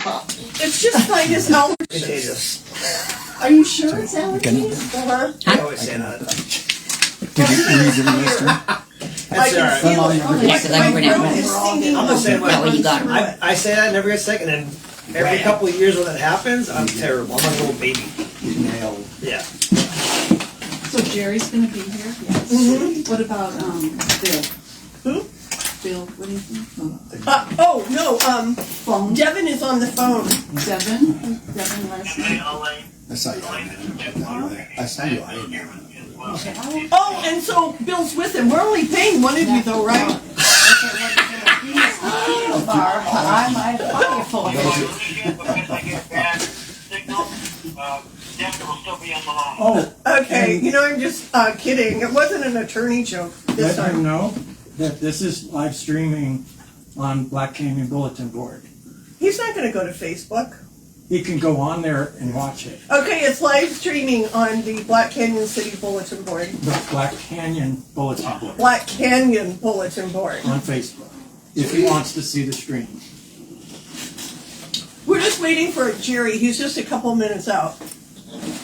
It's just sinus allergies. Contagious. Are you sure it's allergies? I always say that. Did you read the list? I can feel it. Yeah, 'cause I'm My throat is stinging. I'm the same way. That way you got 'em. I say that, never get sick, and then every couple of years when that happens, I'm terrible. I'm like a little baby. Nailed. Yeah. So Jerry's gonna be here? Yes. What about, Bill? Who? Bill, what do you think? Oh, no, Phone? Devin is on the phone. Devin? Devin last name? I saw you. I saw you. I didn't know. Oh, and so Bill's with him. We're only paying one of you though, right? Bar, I'm pocket full of it. Oh, Okay, you know, I'm just kidding. It wasn't an attorney joke this let time. them know that this is live streaming on Black Canyon Bulletin Board. He's not going to go to Facebook. He can go on there and watch it. Okay, it's live streaming on the Black Canyon City Bulletin Board. The Black Canyon Bulletin Board Black Canyon Bulletin Board. on Facebook. If he wants to see the stream. We're just waiting for Jerry. He's just a couple minutes out.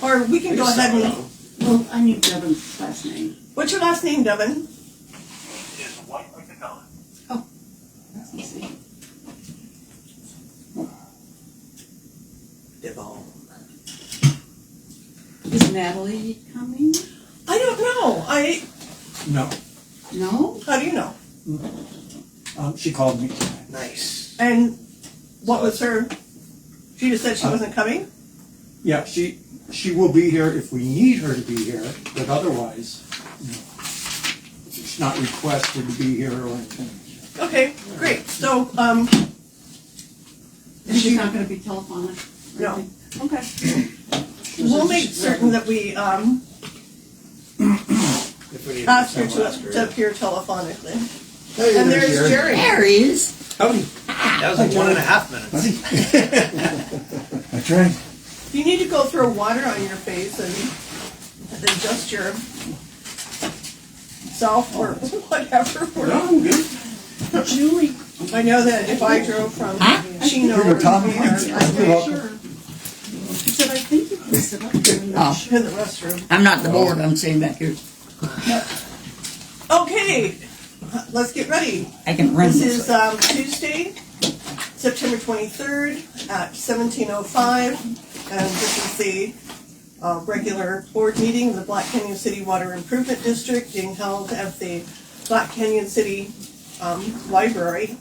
Or we can go ahead and... Well, I need Devin's last name. What's your last name, Devin? Let's see. Devon. Is Natalie coming? I don't know. No. No? How do you know? She called me today. Nice. And what was her... She just said she wasn't coming? Yeah, she will be here if we need her to be here, but otherwise, she's not requested to be here or anything. Okay, great. So, And she's not gonna be telephonic? or No. anything? Okay. we'll make certain that we If we need ask her someone, to appear telephonically. Hey, And there's Jerry. There he is. Howdy. That was like 1.5 minutes. I tried. You need to go throw water on your face and adjust yourself or whatever. I'm good. Julie. I know that if I drove from Chino Here, or Tom. there, I'd You're be welcome. Sure. He said, I think you can sit up there. Oh, in the restroom. I'm not the board. I'm sitting back here. Okay, let's get ready. I can run This this is way. Tuesday, September 23rd at 17:05, and this is the regular board meeting of the Black Canyon City Water Improvement District being held at the Black Canyon City Library.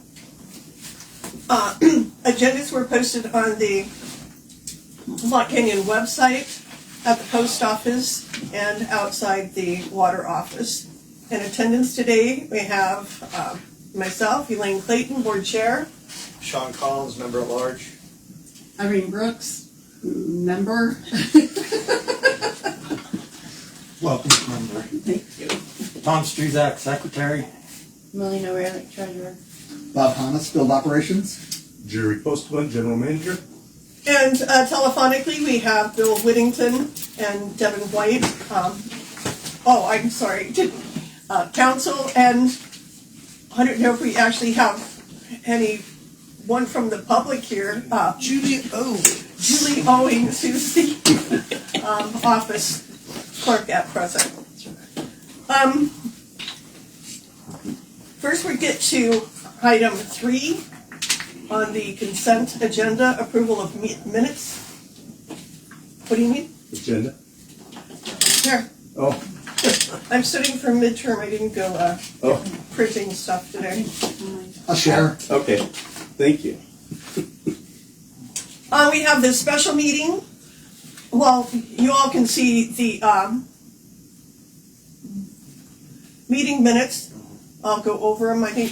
Agendas were posted on the Black Canyon website, at the post office, and outside the water office. In attendance today, we have myself, Elaine Clayton, board chair. Sean Collins, member at large. Irene Brooks, member. Welcome, member. Thank you. Tom Struzak, secretary. Millie Noerick, treasurer. Bob Hannes, field operations. Jerry Postman, General Manager. And telephonically, we have Bill Whittington and Devin White. I'm sorry, council, and I don't know if we actually have anyone from the public here. Julie Owings, who's the office clerk at present. First, we get to item 3 on the consent agenda, approval of minutes. What do you mean? Agenda. Here, Oh, I'm studying for midterm. I didn't go printing stuff today. I'll share. okay. Thank you. We have this special meeting. Well, you all can see the meeting minutes. I'll go over them, I think,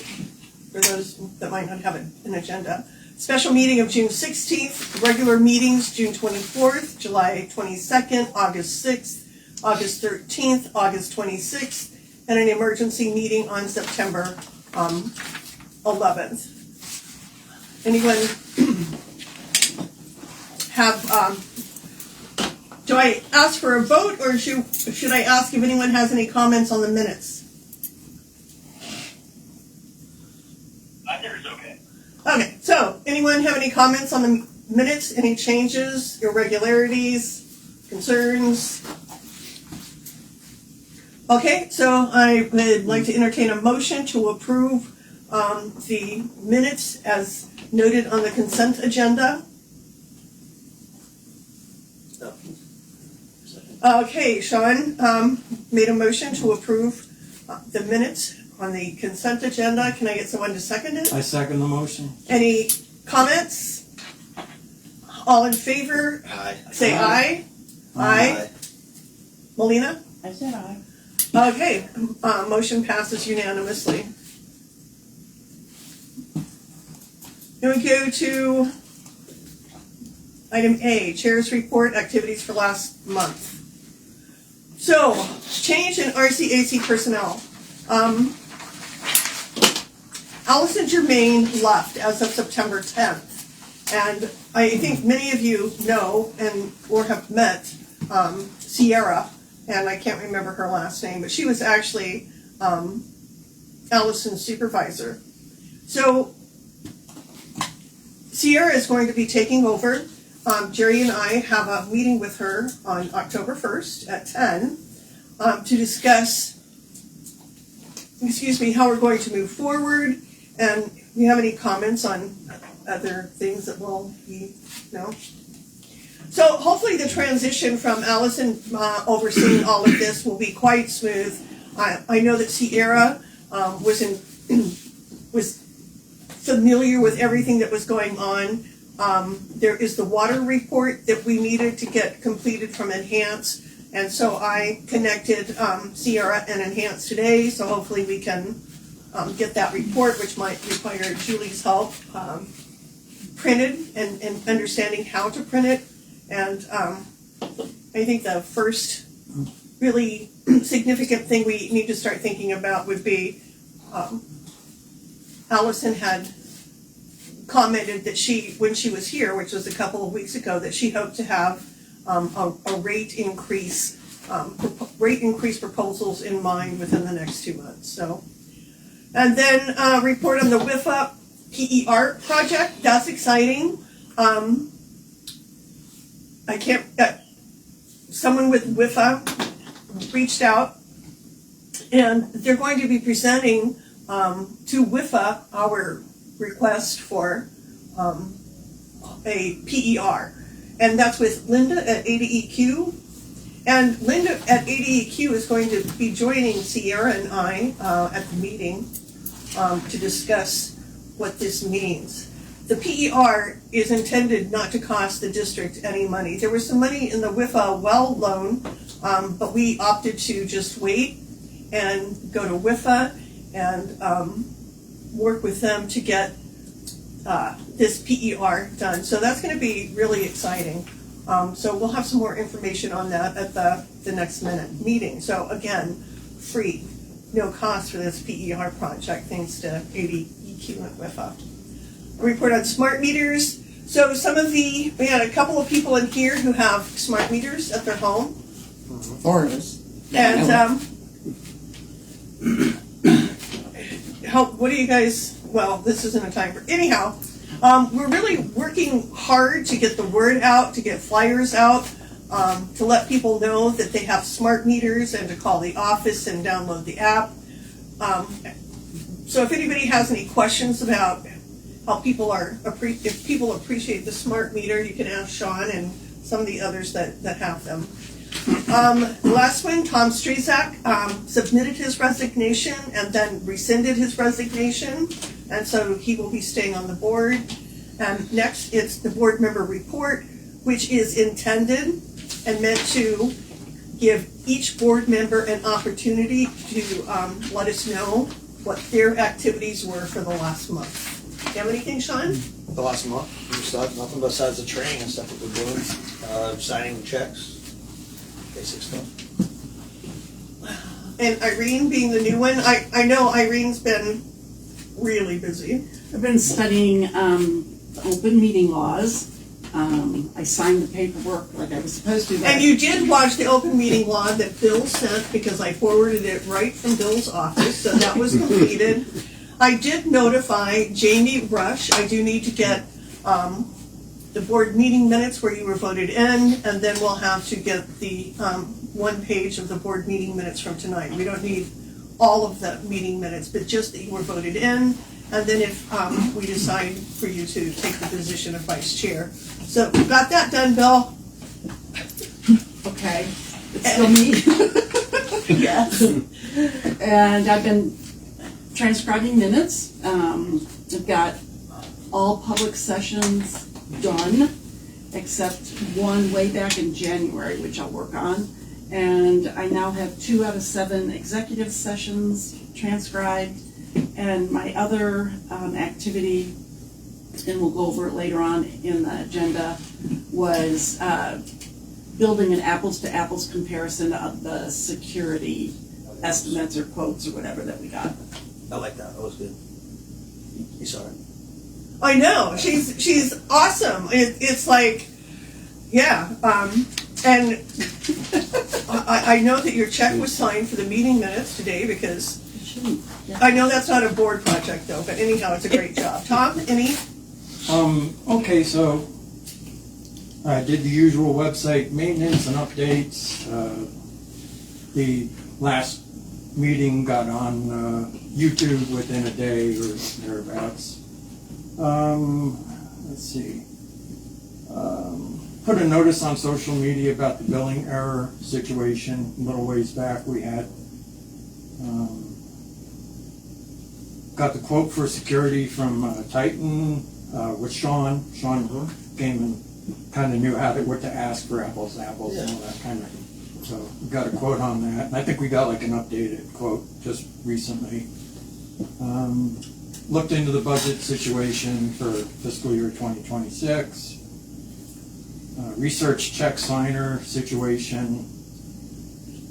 for those that might not have an agenda. Special meeting of June 16th, regular meetings June 24th, July 22nd, August 6th, August 13th, August 26th, and an emergency meeting on September 11th. Anyone have, do I ask for a vote, or should I ask if anyone has any comments on the minutes? I think it's okay. Okay, so anyone have any comments on the minutes, any changes, irregularities, concerns? Okay, so I would like to entertain a motion to approve the minutes as noted on the consent agenda. Okay, Sean made a motion to approve the minutes on the consent agenda. Can I get someone to second it? I second the motion. Any comments? All in favor, Aye. say aye. Aye. Melina? I said aye. Okay, motion passes unanimously. Then we go to item A, Chair's Report, Activities for last month. So, change in RCAC personnel. Allison Germain left as of September 10th. And I think many of you know and or have met Sierra, and I can't remember her last name, but she was actually Allison's supervisor. So Sierra is going to be taking over. Jerry and I have a meeting with her on October 1st at 10 to discuss, how we're going to move forward, and if you have any comments on other things that will be, So hopefully the transition from Allison overseeing all of this will be quite smooth. I know that Sierra was familiar with everything that was going on. There is the water report that we needed to get completed from Enhance, and so I connected Sierra and Enhance today, so hopefully we can get that report, which might require Julie's help, printed and understanding how to print it. And I think the first really significant thing we need to start thinking about would be Allison had commented that when she was here, which was a couple of weeks ago, that she hoped to have a rate increase proposals in mind within the next 2 months. So, and then report on the WIFA PER project. That's exciting. Someone with WIFA reached out, and they're going to be presenting to WIFA our request for a PER, and that's with Linda at ADEQ. And Linda at ADEQ is going to be joining Sierra and I at the meeting to discuss what this means. The PER is intended not to cost the district any money. There was some money in the WIFA well loan, but we opted to just wait and go to WIFA and work with them to get this PER done. So that's going to be really exciting. So we'll have some more information on that at the next meeting. So again, free, no cost for this PER project, thanks to ADEQ and WIFA. A report on smart meters. So we had a couple of people in here who have smart meters at their home. Four of us. And what do you guys, well, this isn't a time for, anyhow, we're really working hard to get the word out, to get flyers out, to let people know that they have smart meters and to call the office and download the app. So if anybody has any questions about how if people appreciate the smart meter, you can ask Sean and some of the others that have them. Last one, Tom Strezak submitted his resignation and then rescinded his resignation, and so he will be staying on the board. And next, it's the board member report, which is intended and meant to give each board member an opportunity to let us know what their activities were for the last month. Do you have anything, Sean? The last month, nothing besides the training and stuff that we're doing, signing checks, basic stuff. And Irene being the new one, I know Irene's been really busy. I've been studying open meeting laws. I signed the paperwork like I was supposed to. And you did watch the open meeting law that Bill sent, because I forwarded it right from Bill's office, so that was completed. I did notify Jamie Rush. I do need to get the board meeting minutes where you were voted in, and then we'll have to get the, 1 page of the board meeting minutes from tonight. We don't need all of the meeting minutes, but just that you were voted in, and then if, we decide for you to take the position of vice chair. So, we got that done, Bill? Okay, it's still me. Yes. And I've been transcribing minutes. I've got all public sessions done, except one way back in January, which I'll work on. And I now have 2 out of 7 executive sessions transcribed. And my other activity, and we'll go over it later on in the agenda, was building an apples-to-apples comparison of the security estimates or quotes or whatever that we got. I like that, that was good. You saw it? I know, she's awesome. It's like, yeah, and I know that your check was signed for the meeting minutes today because I know that's not a board project though, but anyhow, it's a great job. Tom, any? Okay, so I did the usual website maintenance and updates. The last meeting got on YouTube within a day or thereabouts. Let's see. Put a notice on social media about the billing error situation. A little ways back we had. Got the quote for security from Titan with Sean. Sean came and kind of knew what to ask for apples to apples and all that kind of thing. So we got a quote on that. And I think we got like an updated quote just recently. Looked into the budget situation for fiscal year 2026. Research check signer situation.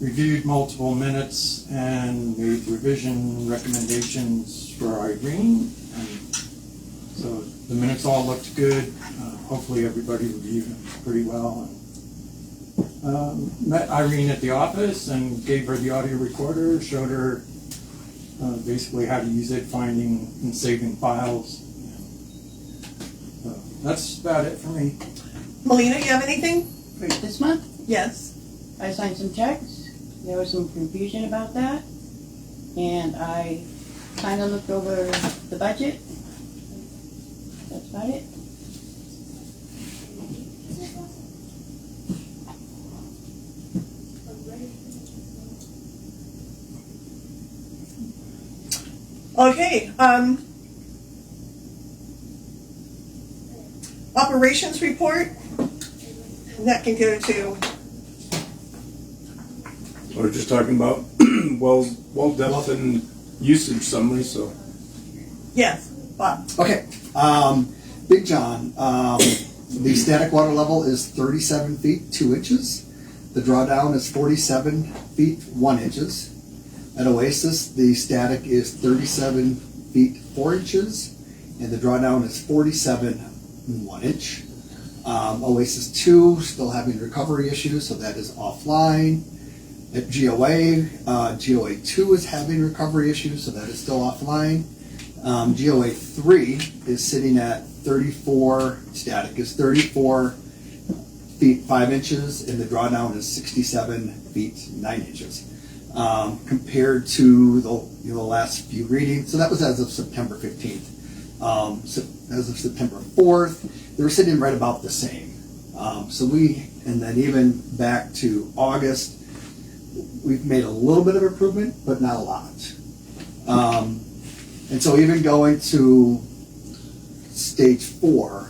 Reviewed multiple minutes and made revision recommendations for Irene. And so the minutes all looked good. Hopefully everybody reviewed them pretty well. Met Irene at the office and gave her the audio recorder, showed her basically how to use it, finding and saving files. So that's about it for me. Melina, you have anything? For this month, Yes. I signed some checks. There was some confusion about that. And I kind of looked over the budget. That's about it. Okay, operations report. And that can go to, We're just talking about well depth and usage summary, so. yes, Bob. Okay, Big John, the static water level is 37 feet 2 inches. The drawdown is 47 feet 1 inches. At Oasis, the static is 37 feet 4 inches, and the drawdown is 47 1 inch. Oasis 2 still having recovery issues, so that is offline. At GOA 2 is having recovery issues, so that is still offline. GOA 3 is sitting at 34, static is 34 feet 5 inches, and the drawdown is 67 feet 9 inches. Compared to the last few readings, so that was as of September 15th. As of September 4th, they were sitting right about the same. And then even back to August, we've made a little bit of improvement, but not a lot. And so even going to stage 4,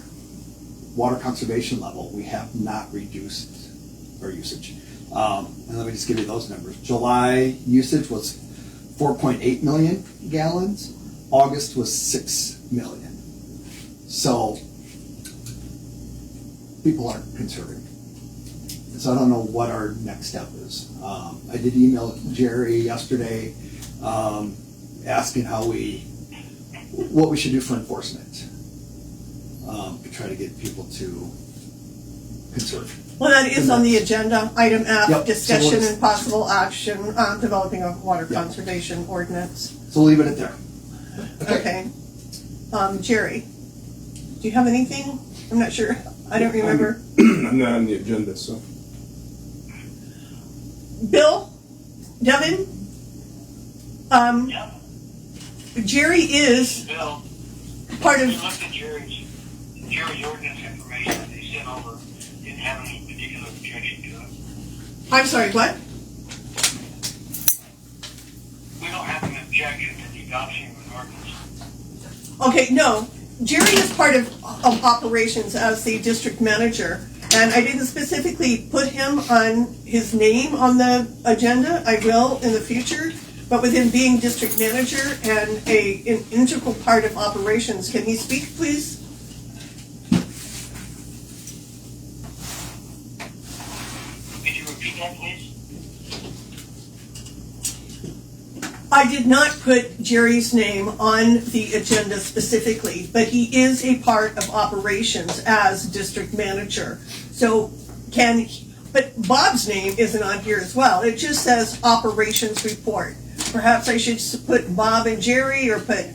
water conservation level, we have not reduced our usage. And let me just give you those numbers. July usage was 4.8 million gallons. August was 6 million. So people are conserving. So I don't know what our next step is. I did email Jerry yesterday asking what we should do for enforcement to try to get people to conserve. Well, that is on the agenda, item F, Yep. discussion So and possible action on developing a water Yep. conservation ordinance. So we'll leave it at there. Okay. Jerry, do you have anything? I'm not sure I don't remember. I'm not on the agenda, so. Bill, Devin, Yep. Jerry is Bill, part we of, looked at Jerry's ordinance information that they sent over, didn't have any particular objection to it. I'm sorry, what? We don't have an objection to the adoption of an ordinance. Okay, no, Jerry is part of operations as the district manager, and I didn't specifically put him on his name on the agenda. I will in the future, but with him being district manager and an integral part of operations, can he speak, please? Could you repeat that, please? I did not put Jerry's name on the agenda specifically, but he is a part of operations as district manager. So but Bob's name isn't on here as well. It just says operations report. Perhaps I should put Bob and Jerry, or put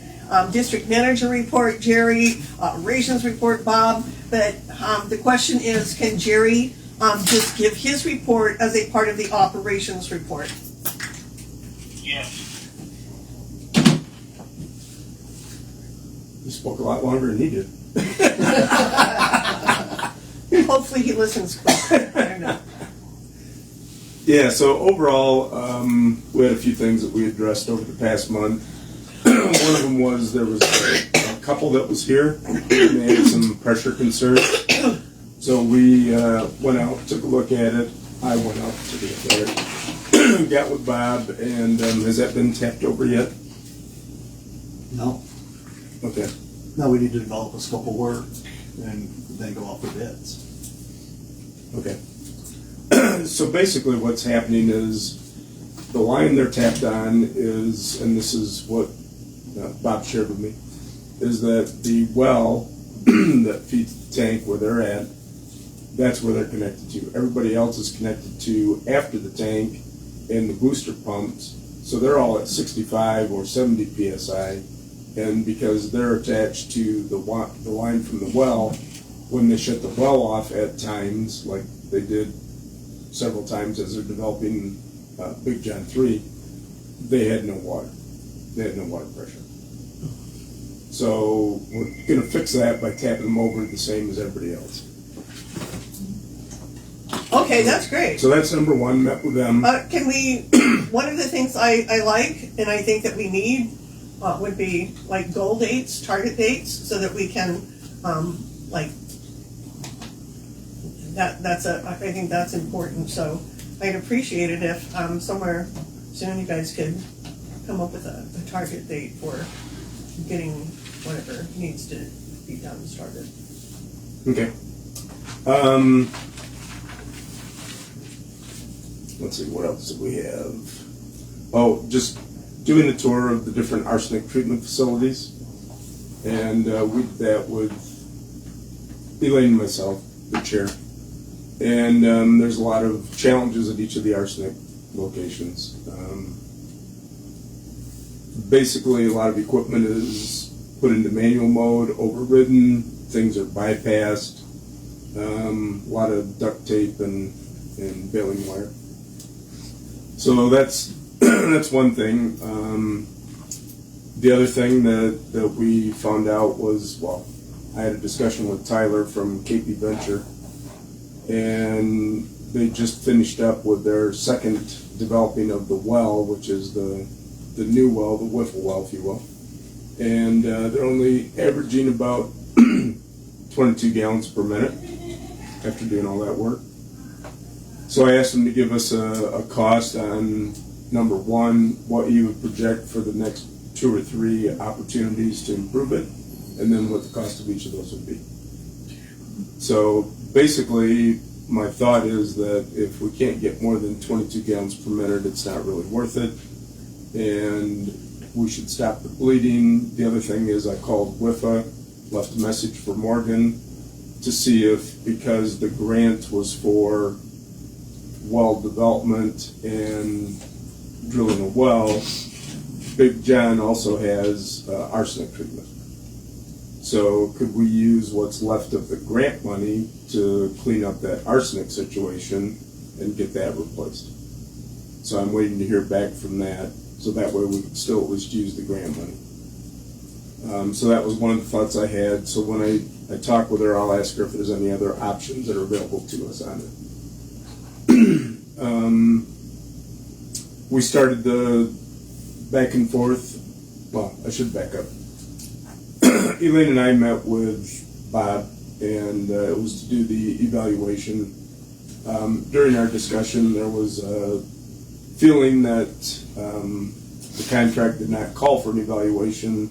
district manager report Jerry, operations report Bob. But the question is, can Jerry just give his report as a part of the operations report? Yes. You spoke a lot longer than he did. Hopefully he listens quick. I don't know. Yeah, so overall, we had a few things that we addressed over the past month. One of them was there was a couple that was here, and they had some pressure concerns. So we went out, took a look at it. I went out, took a look at it, got with Bob, and has that been tapped over yet? No, Okay. no, we need to develop a scope of work and then go out for bids. Okay. So basically what's happening is the line they're tapped on is, and this is what Bob shared with me, is that the well that feeds the tank where they're at, that's where they're connected to. Everybody else is connected to after the tank and the booster pumps. So they're all at 65 or 70 PSI. And because they're attached to the line from the well, when they shut the well off at times, like they did several times as they're developing Big John 3, they had no water. They had no water pressure. So we're going to fix that by tapping them over the same as everybody else. Okay, that's great. So that's number one, met with them. Can we, one of the things I like, and I think that we need, would be like goal dates, target dates, so that we can, I think that's important. So I'd appreciate it if somewhere soon you guys could come up with a target date for getting whatever needs to be done started. Okay. Let's see, what else do we have? Oh, just doing a tour of the different arsenic treatment facilities. And we did that with Elaine and myself, the chair. And there's a lot of challenges at each of the arsenic locations. Basically, a lot of equipment is put into manual mode, overridden, things are bypassed, a lot of duct tape and baling wire. So that's that's one thing. The other thing that we found out was, well, I had a discussion with Tyler from KP Venture, and they just finished up with their second developing of the well, which is the new well, the wiffle well, if you will. And they're only averaging about 22 gallons per minute after doing all that work. So I asked them to give us a cost on, number one, what you would project for the next 2 or 3 opportunities to improve it, and then what the cost of each of those would be. So basically, my thought is that if we can't get more than 22 gallons per minute, it's not really worth it, and we should stop the bleeding. The other thing is I called WIFA, left a message for Morgan to see if, because the grant was for well development and drilling a well, Big John also has arsenic treatment. So could we use what's left of the grant money to clean up that arsenic situation and get that replaced? So I'm waiting to hear back from that, so that way we could still at least use the grant money. So that was one of the thoughts I had. So when I talk with her, I'll ask her if there's any other options that are available to us on it. We started the back and forth. Well, I should back up. Elaine and I met with Bob, and it was to do the evaluation. During our discussion, there was a feeling that the contract did not call for an evaluation,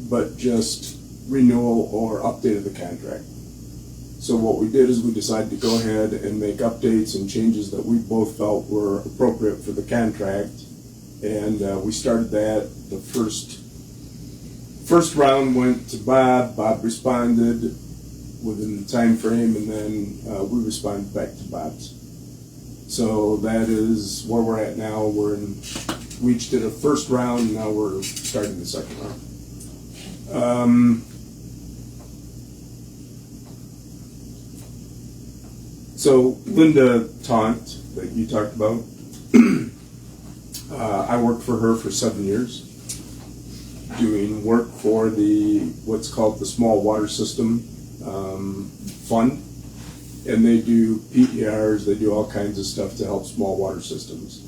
but just renewal or update of the contract. So what we did is we decided to go ahead and make updates and changes that we both felt were appropriate for the contract, and we started that. The first round went to Bob. Bob responded within the time frame, and then we responded back to Bob's. So that is where we're at now. We each did a first round, and now we're starting the second round. So Linda Taunt, that you talked about, I worked for her for 7 years, doing work for what's called the Small Water System Fund, and they do PERs, they do all kinds of stuff to help small water systems.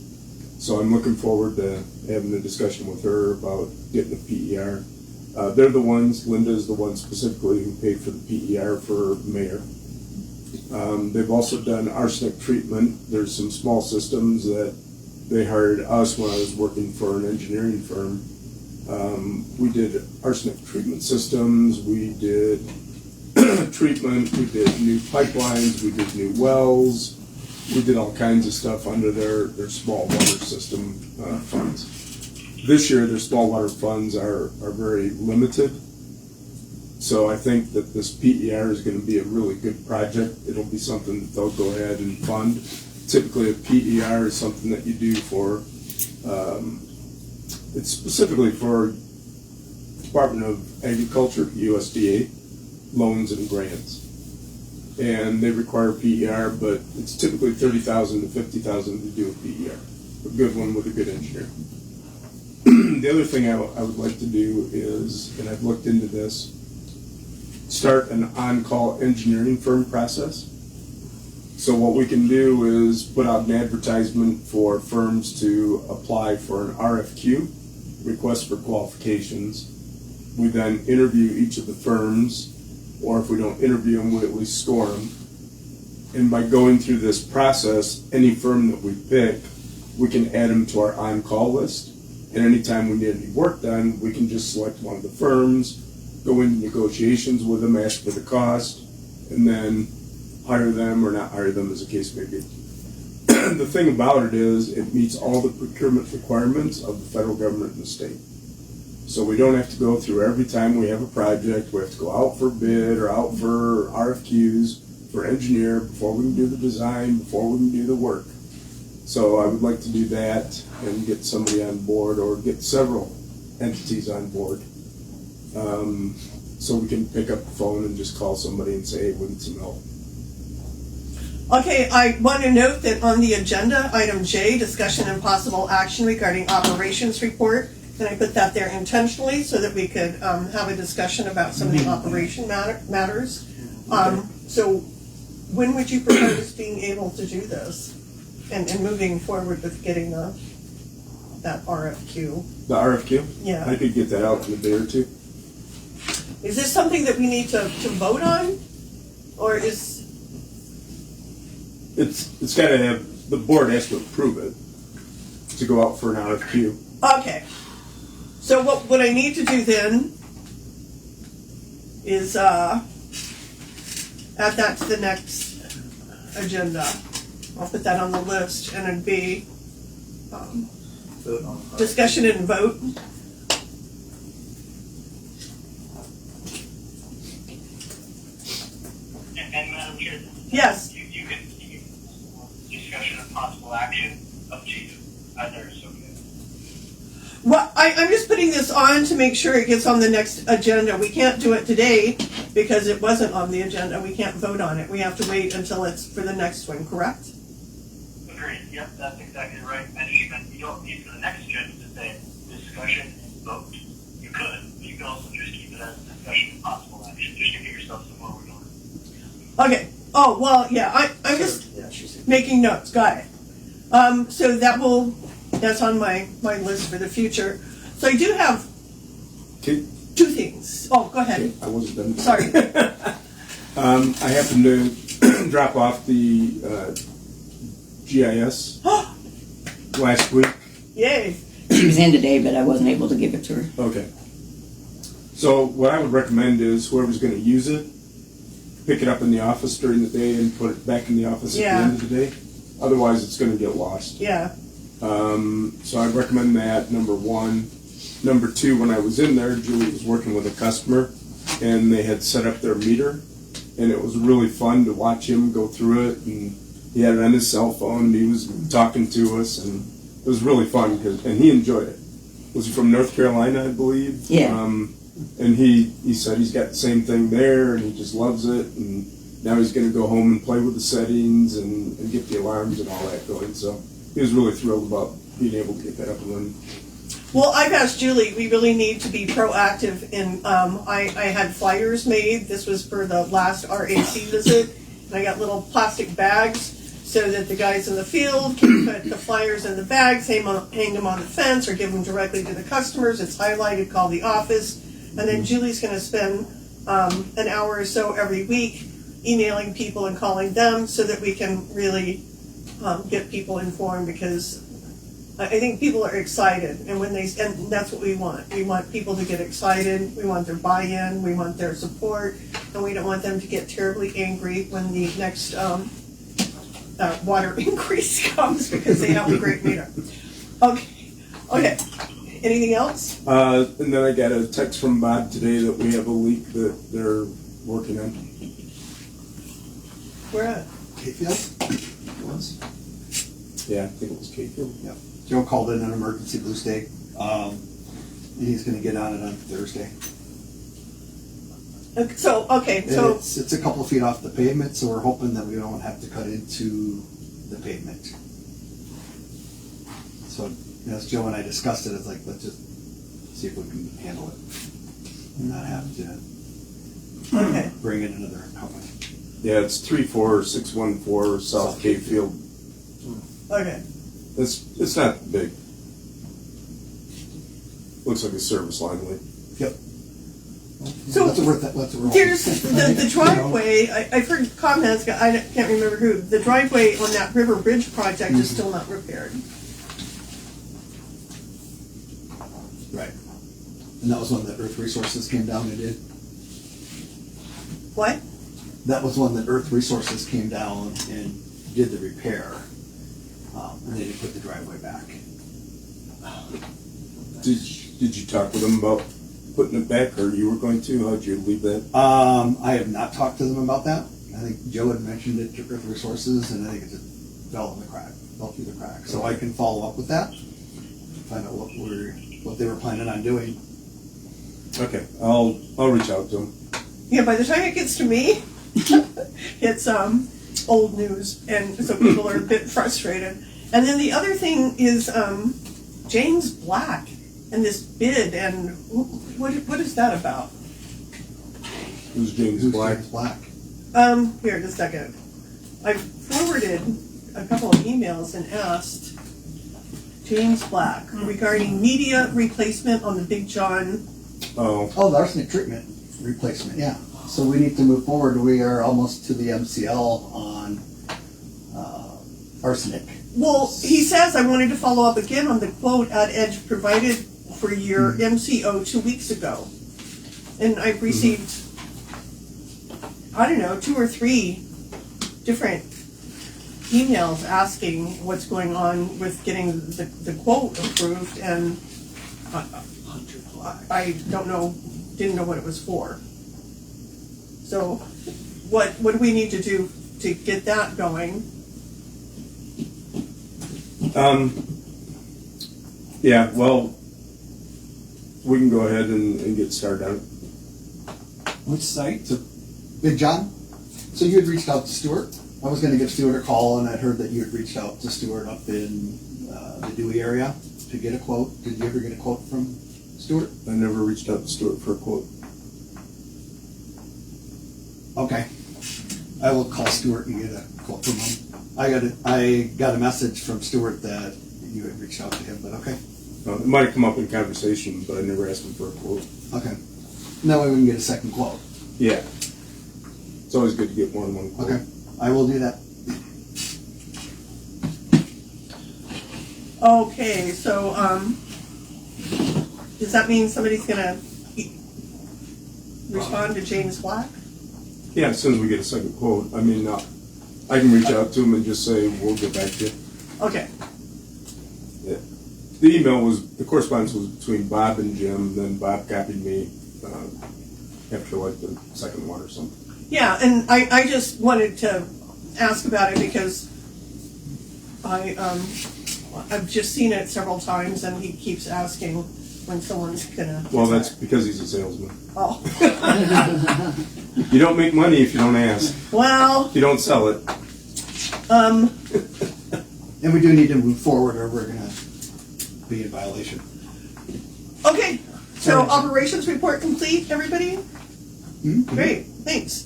So I'm looking forward to having a discussion with her about getting a PER. They're the ones, Linda is the one specifically who paid for the PER for mayor. They've also done arsenic treatment. There's some small systems that they hired us when I was working for an engineering firm. We did arsenic treatment systems, we did treatment, we did new pipelines, we did new wells, we did all kinds of stuff under their small water system funds. This year, their small water funds are very limited. So I think that this PER is going to be a really good project. It'll be something that they'll go ahead and fund. Typically, a PER is something that you do for, it's specifically for Department of Agriculture, USDA, loans and grants. And they require PER, but it's typically $30,000 to $50,000 to do a PER. A good one with a good engineer. The other thing I would like to do is, and I've looked into this, start an on-call engineering firm process. So what we can do is put out an advertisement for firms to apply for an RFQ, request for qualifications. We then interview each of the firms, or if we don't interview them, we at least score them. And by going through this process, any firm that we pick, we can add them to our on-call list. And anytime we need any work done, we can just select one of the firms, go into negotiations with them, ask for the cost, and then hire them or not hire them, as the case may be. The thing about it is it meets all the procurement requirements of the federal government and the state. So we don't have to go through every time we have a project, we have to go out for bid or out for RFQs for engineer before we can do the design, before we can do the work. So I would like to do that and get somebody on board or get several entities on board. So we can pick up the phone and just call somebody and say, hey, we need some help. Okay, I want to note that on the agenda, item J, discussion and possible action regarding operations report, and I put that there intentionally so that we could have a discussion about some of the operation matters. So when would you propose being able to do this and moving forward with getting that RFQ? The RFQ? Yeah. I could get that out in a day or two. Is this something that we need to vote on? Or is... It's got to have, the board has to approve it to go out for an RFQ. Okay. So what I need to do then is add that to the next agenda. I'll put that on the list, and it'd be Vote on it. discussion and vote. And Madam Chair, Yes. you can discussion of possible action up to you. Either is okay. Well, I'm just putting this on to make sure it gets on the next agenda. We can't do it today because it wasn't on the agenda. We can't vote on it. We have to wait until it's for the next one, correct? Agreed. Yep, that's exactly right. And even you don't need for the next agenda to say discussion and vote. You could. But you can also just keep it as discussion and possible action, just to get yourself somewhere we're going. Okay. Oh, well, yeah, I'm just Yeah, she's. making notes. Got it. So that's on my list for the future. So I do have Okay. 2 things. Oh, go ahead. Okay, I wasn't done. Sorry. I happened to drop off the GIS last week. Yay. She was in today, but I wasn't able to give it to her. Okay. So what I would recommend is whoever's going to use it, pick it up in the office during the day and put it back in the office at Yeah. the end of the day. Otherwise, it's going to get lost. Yeah. So I'd recommend that, number 1. Number 2, when I was in there, Julie was working with a customer, and they had set up their meter, and it was really fun to watch him go through it, and he had it on his cell phone, and he was talking to us, and it was really fun, and he enjoyed it. Was he from North Carolina, I believe? Yeah. And he said he's got the same thing there, and he just loves it, and now he's going to go home and play with the settings and get the alarms and all that going, so he was really thrilled about being able to get that up and running. Well, I've asked Julie, we really need to be proactive in, I had flyers made. This was for the last RAC visit. And I got little plastic bags so that the guys in the field can put the flyers in the bags, hang them on the fence, or give them directly to the customers. It's highlighted, call the office. And then Julie's going to spend an hour or so every week emailing people and calling them so that we can really get people informed, because I think people are excited, and and that's what we want. We want people to get excited. We want their buy-in. We want their support, and we don't want them to get terribly angry when the next water increase comes because they have a great meter. Okay. Anything else? And then I got a text from Bob today that we have a leak that they're working on. Where at? Capefield? Was? Yeah, I think it was Capefield. Yep. Joe called in an emergency boost day. He's going to get on it on Thursday. So And it's a couple of feet off the pavement, so we're hoping that we don't have to cut into the pavement. So as Joe and I discussed it, it's like, let's just see if we can handle it and not have to bring in another company. Yeah, it's 34614 South Capefield. Okay. It's not big. Looks like a service line leak. Yep. So That's what we're there's the driveway. I've heard comments. I can't remember who. The driveway on that River Bridge project is still not repaired. Right. And that was one that Earth Resources came down and did. What? That was one that Earth Resources came down and did the repair. And they didn't put the driveway back. Did you talk with them about putting it back, or you were going to? How'd you leave that? I have not talked to them about that. I think Joe had mentioned it to Earth Resources, and I think it just fell through the crack. So I can follow up with that, find out what they were planning on doing. Okay, I'll reach out to them. Yeah. By the time it gets to me, it's old news, and so people are a bit frustrated. And then the other thing is James Black and this bid, and what is that about? Who's James Who's Black? James Black? Here, just a second. I forwarded a couple of emails and asked James Black regarding media replacement on the Big John. Oh, The arsenic treatment replacement, yeah. So we need to move forward. We are almost to the MCL on arsenic. Well, he says I wanted to follow up again on the quote at Edge provided for your MCO 2 weeks ago. And I've received, I don't know, 2 or 3 different emails asking what's going on with getting the quote approved, and I didn't know what it was for. So what do we need to do to get that going? yeah. Well, we can go ahead and get started on it. Which site? Big John, so you had reached out to Stuart? I was gonna give Stuart a call, and I'd heard that you had reached out to Stuart up in the Dewey area to get a quote. Did you ever get a quote from Stuart? I never reached out to Stuart for a quote. Okay. I will call Stuart and get a quote from him. I got a message from Stuart that you had reached out to him, but okay. It might have come up in conversation, but I never asked him for a quote. Okay. That way we can get a second quote. Yeah. It's always good to get more than one quote. Okay. I will do that. Okay, so, does that mean somebody's gonna respond to James Black? Yeah, as soon as we get a second quote. I mean, I can reach out to him and just say, we'll get back to you. Okay, The correspondence was between Bob and Jim, then Bob copied me after like the second one or something. yeah, and I just wanted to ask about it because I've just seen it several times and he keeps asking when someone's gonna. Well, that's because he's a salesman. Oh, You don't make money if you don't ask. well, If you don't sell it. And we do need to move forward or we're gonna be in violation. okay, so operations report complete, everybody? Mhm. Great, thanks.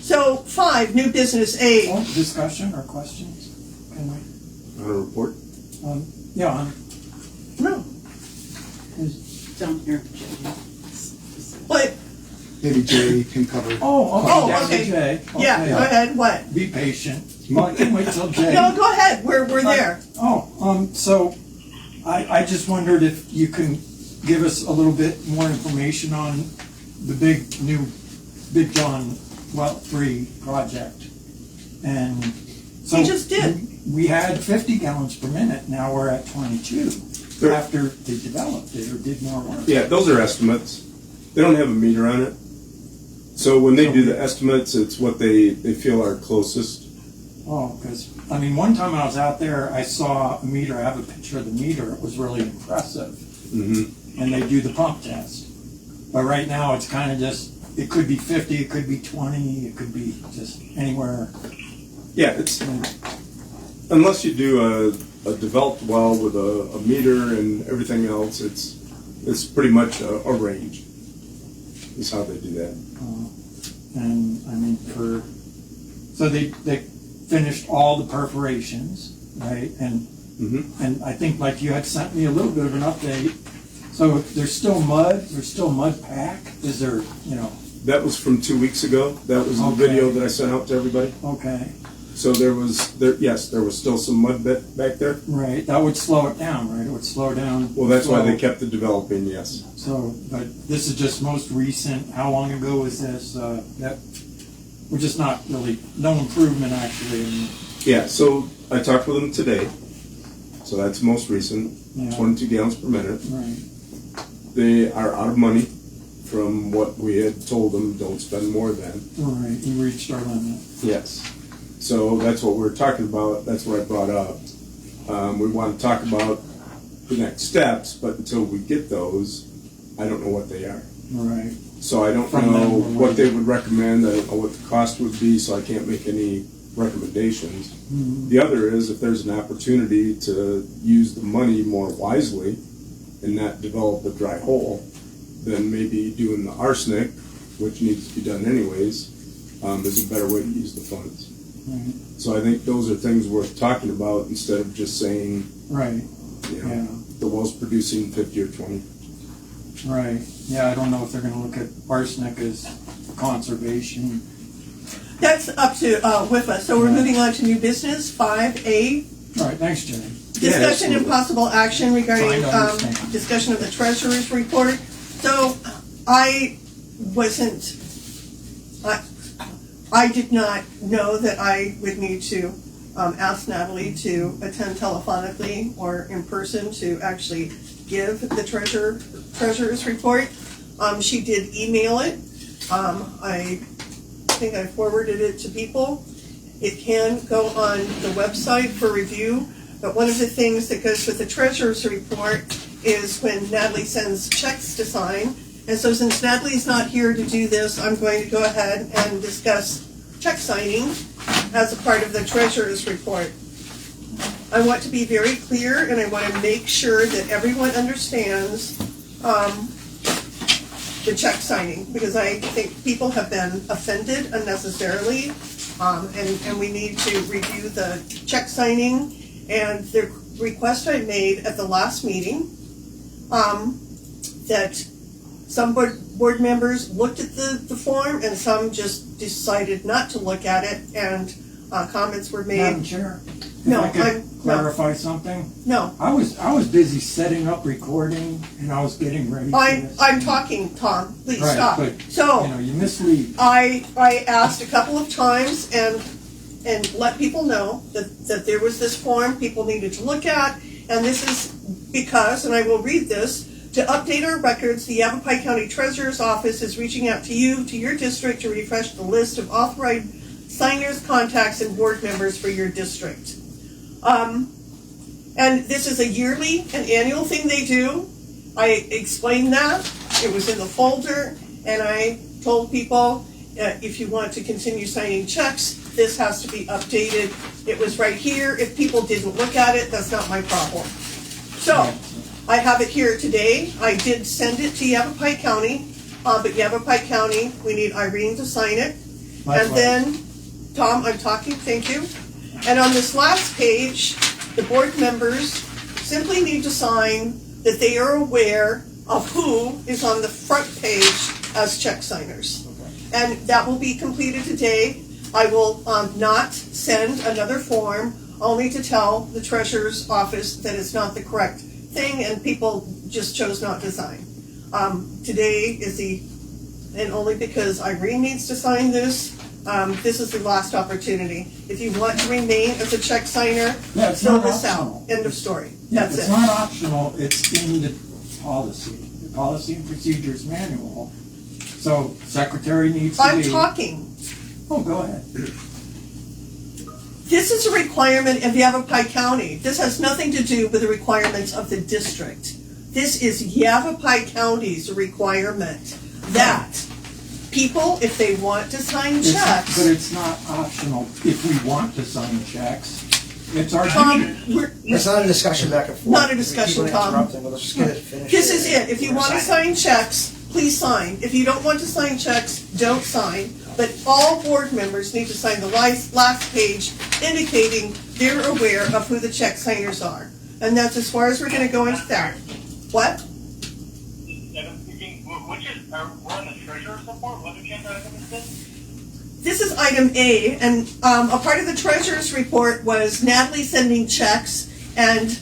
So 5, new business A. Oh, discussion or questions? Can we? On a report. Yeah, No, Down here. what? Maybe Jerry can cover. oh, Oh, down okay. to Jay. Yeah, Okay. go ahead, what? Be patient. Well, I can wait till Jay. No, go ahead, we're there. So I just wondered if you can give us a little bit more information on the new Big John Well 3 project. And so He just did. We had 50 gallons per minute, now we're at 22 Sure. after they developed it or did more work. Yeah, those are estimates. They don't have a meter on it. So when they do the estimates, it's what they feel are closest. Oh, because, I mean, one time I was out there, I saw a meter, I have a picture of the meter, it was really impressive. Mm-hmm. And they do the pump test. But right now, it's kind of just, it could be 50, it could be 20, it could be just anywhere. Yeah, it's unless you do a developed well with a meter and everything else, it's pretty much a range. Is how they do that. And, I mean, so they finished all the perforations, right? And And I think like you had sent me a little bit of an update. So there's still mud pack? Is there, That was from 2 weeks ago. That was the Okay. video that I sent out to everybody. okay, So there was still some mud back there. right, that would slow it down, right? It would slow down. Well, that's why they flow. kept it developing, yes. So, but this is just most recent, how long ago was this? That, we're just not really, no improvement actually. Yeah, so I talked with them today. So that's most recent, Yeah. 22 gallons per minute. Right, They are out of money from what we had told them, don't spend more than. right, you reached our limit. Yes. So that's what we're talking about, that's what I brought up. We want to talk about the next steps, but until we get those, I don't know what they are. Right, So I don't From them, know we're what they waiting. would recommend, I don't know what the cost would be, so I can't make any recommendations. Mhm. The other is if there's an opportunity to use the money more wisely and not develop a dry hole, then maybe doing the arsenic, which needs to be done anyways, is a better way to use the funds. right, So I think those are things worth talking about instead of just saying, right, you know, yeah. the well's producing 50 or 20. Right, yeah, I don't know if they're gonna look at arsenic as conservation. That's up to WIFA. So we're Yeah. moving on to new business, 5A. All right, thanks, Jenny. Discussion and absolutely. possible action regarding Trying to understand. discussion of the treasurer's report. So I wasn't, I did not know that I would need to ask Natalie to attend telephonically or in person to actually give the treasurer's report. She did email it. I think I forwarded it to people. It can go on the website for review, but one of the things that goes with the treasurer's report is when Natalie sends checks to sign. And so since Natalie's not here to do this, I'm going to go ahead and discuss check signing as a part of the treasurer's report. I want to be very clear, and I want to make sure that everyone understands the check signing, because I think people have been offended unnecessarily, and we need to review the check signing and the request I made at the last meeting, that some board members looked at the form and some just decided not to look at it, and comments were Madam made. Chair, if No, I could I'm- no. clarify something. No, I was busy setting up recording and I was getting ready for this. I'm talking, Tom, please Right, stop. but, So, You know, you mislead. I asked a couple of times and let people know that there was this form people needed to look at, and this is because, and I will read this, to update our records, the Yavapai County Treasurer's Office is reaching out to you, to your district, to refresh the list of authorized signers, contacts, and board members for your district. And this is a yearly and annual thing they do. I explained that, it was in the folder, and I told people, if you want to continue signing checks, this has to be updated. It was right here. If people didn't look at it, that's not my problem. So, I have it here today. I did send it to Yavapai County, but Yavapai County, we need Irene to sign it. And then, Tom, I'm talking, thank you. And on this last page, the board members simply need to sign that they are aware of who is on the front page as check signers. And that will be completed today. I will not send another form, only to tell the treasurer's office that it's not the correct thing and people just chose not to sign. Today is and only because Irene needs to sign this, this is the last opportunity. If you want to remain as a check signer, Yeah, it's fill not this optional. out. End of story. Yeah, That's it's it. not optional, it's in the policy and procedures manual. So secretary needs to be. I'm talking. Oh, go ahead. This is a requirement of Yavapai County. This has nothing to do with the requirements of the district. This is Yavapai County's requirement that people, if they want to sign But checks, it's not optional if we want to sign checks. It's our duty. Tom, It's not a discussion back and forth. Not a discussion, We keep on Tom. interrupting, but let's just get it finished. this is it. If you We're want to signing. sign checks, please sign. If you don't want to sign checks, don't sign. But all board members need to sign the last page indicating they're aware of who the check signers are. And that's as far as we're going to go into that. What? Evan speaking, which is, we're on the treasurer's report, what agenda item is this? This is item A, and a part of the treasurer's report was Natalie sending checks and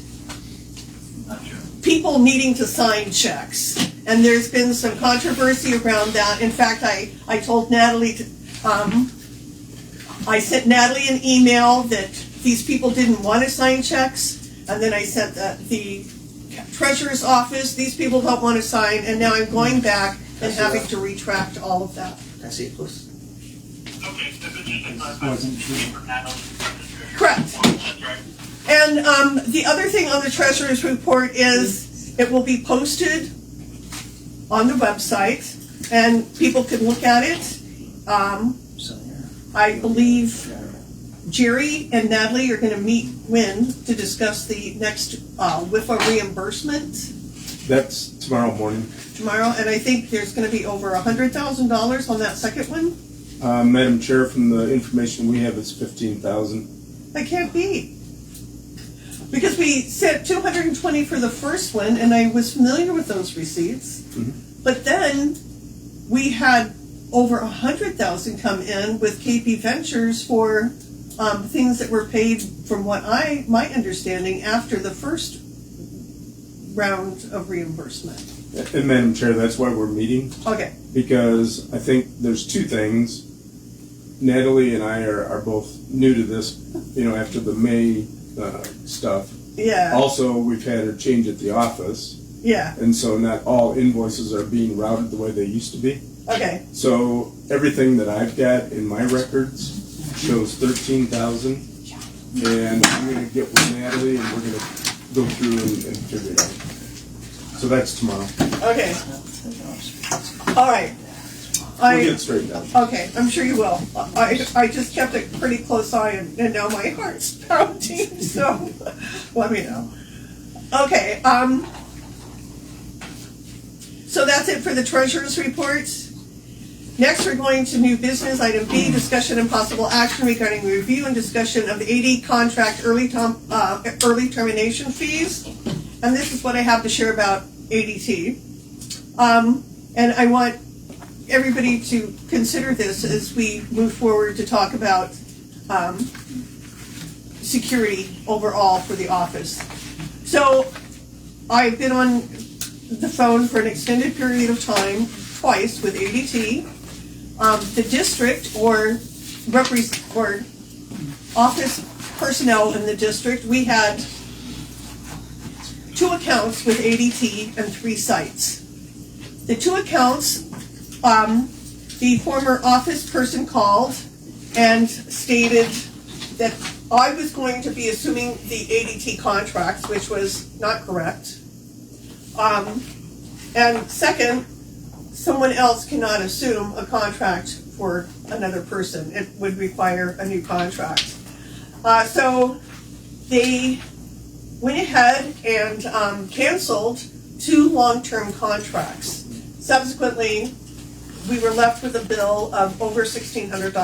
people needing to sign checks. And there's been some controversy around that. In fact, I told Natalie to, I sent Natalie an email that these people didn't want to sign checks, and then I sent the treasurer's office, these people don't want to sign, and now I'm going back and having to retract all of that. Can I see it, please? Okay, so this is just Wasn't true. for Natalie. Correct. That's right. And the other thing on the treasurer's report is it will be posted on the website, and people can look at it. So here. I believe Jerry and Natalie are going to meet to discuss the next WIFA reimbursement That's tomorrow morning. tomorrow, and I think there's going to be over $100,000 on that second one. Madam Chair, from the information we have, it's 15,000. That can't be. Because we said 220 for the first one, and I was familiar with those receipts. Mhm. But then we had over 100,000 come in with KP Ventures for things that were paid, from my understanding, after the first round of reimbursement. And Madam Chair, that's why we're meeting, Okay, because I think there's two things. Natalie and I are both new to this, after the May stuff. yeah, Also, we've had a change at the office, yeah, and so not all invoices are being routed the way they used to be. okay, So everything that I've got in my records shows 13,000, and I'm gonna get with Natalie and we're gonna go through and figure it out. So that's tomorrow. Okay. All right. We'll get it straightened out. Okay, I'm sure you will. I just kept a pretty close eye and now my heart's pounding, so let me know. Okay, so that's it for the treasurer's report. Next, we're going to new business, item B, discussion and possible action regarding review and discussion of the AD contract early termination fees. And this is what I have to share about ADT. And I want everybody to consider this as we move forward to talk about security overall for the office. So I've been on the phone for an extended period of time, twice with ADT. The district or office personnel in the district, we had 2 accounts with ADT and 3 sites. The 2 accounts, the former office person called and stated that I was going to be assuming the ADT contracts, which was not correct. And second, someone else cannot assume a contract for another person. It would require a new contract. So they went ahead and canceled 2 long-term contracts. Subsequently, we were left with a bill of over $1,600.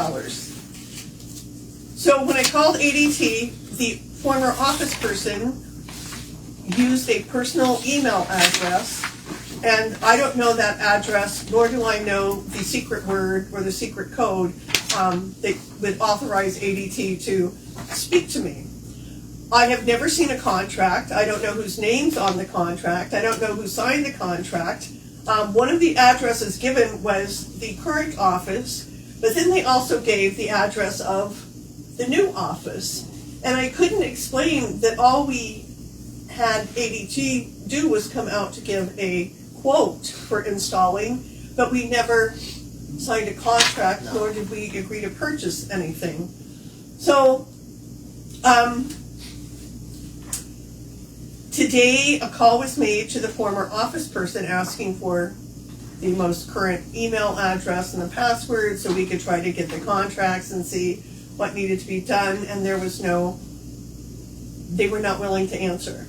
So when I called ADT, the former office person used a personal email address, and I don't know that address, nor do I know the secret word or the secret code that would authorize ADT to speak to me. I have never seen a contract. I don't know whose name's on the contract. I don't know who signed the contract. One of the addresses given was the current office, but then they also gave the address of the new office. And I couldn't explain that all we had ADT do was come out to give a quote for installing, but we never signed a contract, nor did we agree to purchase anything. So, today a call was made to the former office person asking for the most current email address and the password so we could try to get the contracts and see what needed to be done, and they were not willing to answer.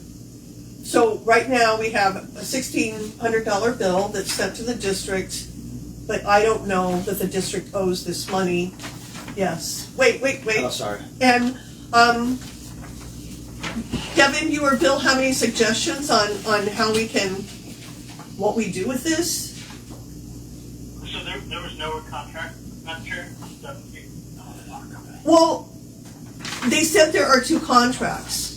So right now we have a $1,600 bill that's sent to the district, but I don't know that the district owes this money. Yes. Wait. Oh, sorry. And Devin, you or Bill have any suggestions on how we can, what we do with this? So there was no contract, Madam Chair? Well, they said there are 2 contracts.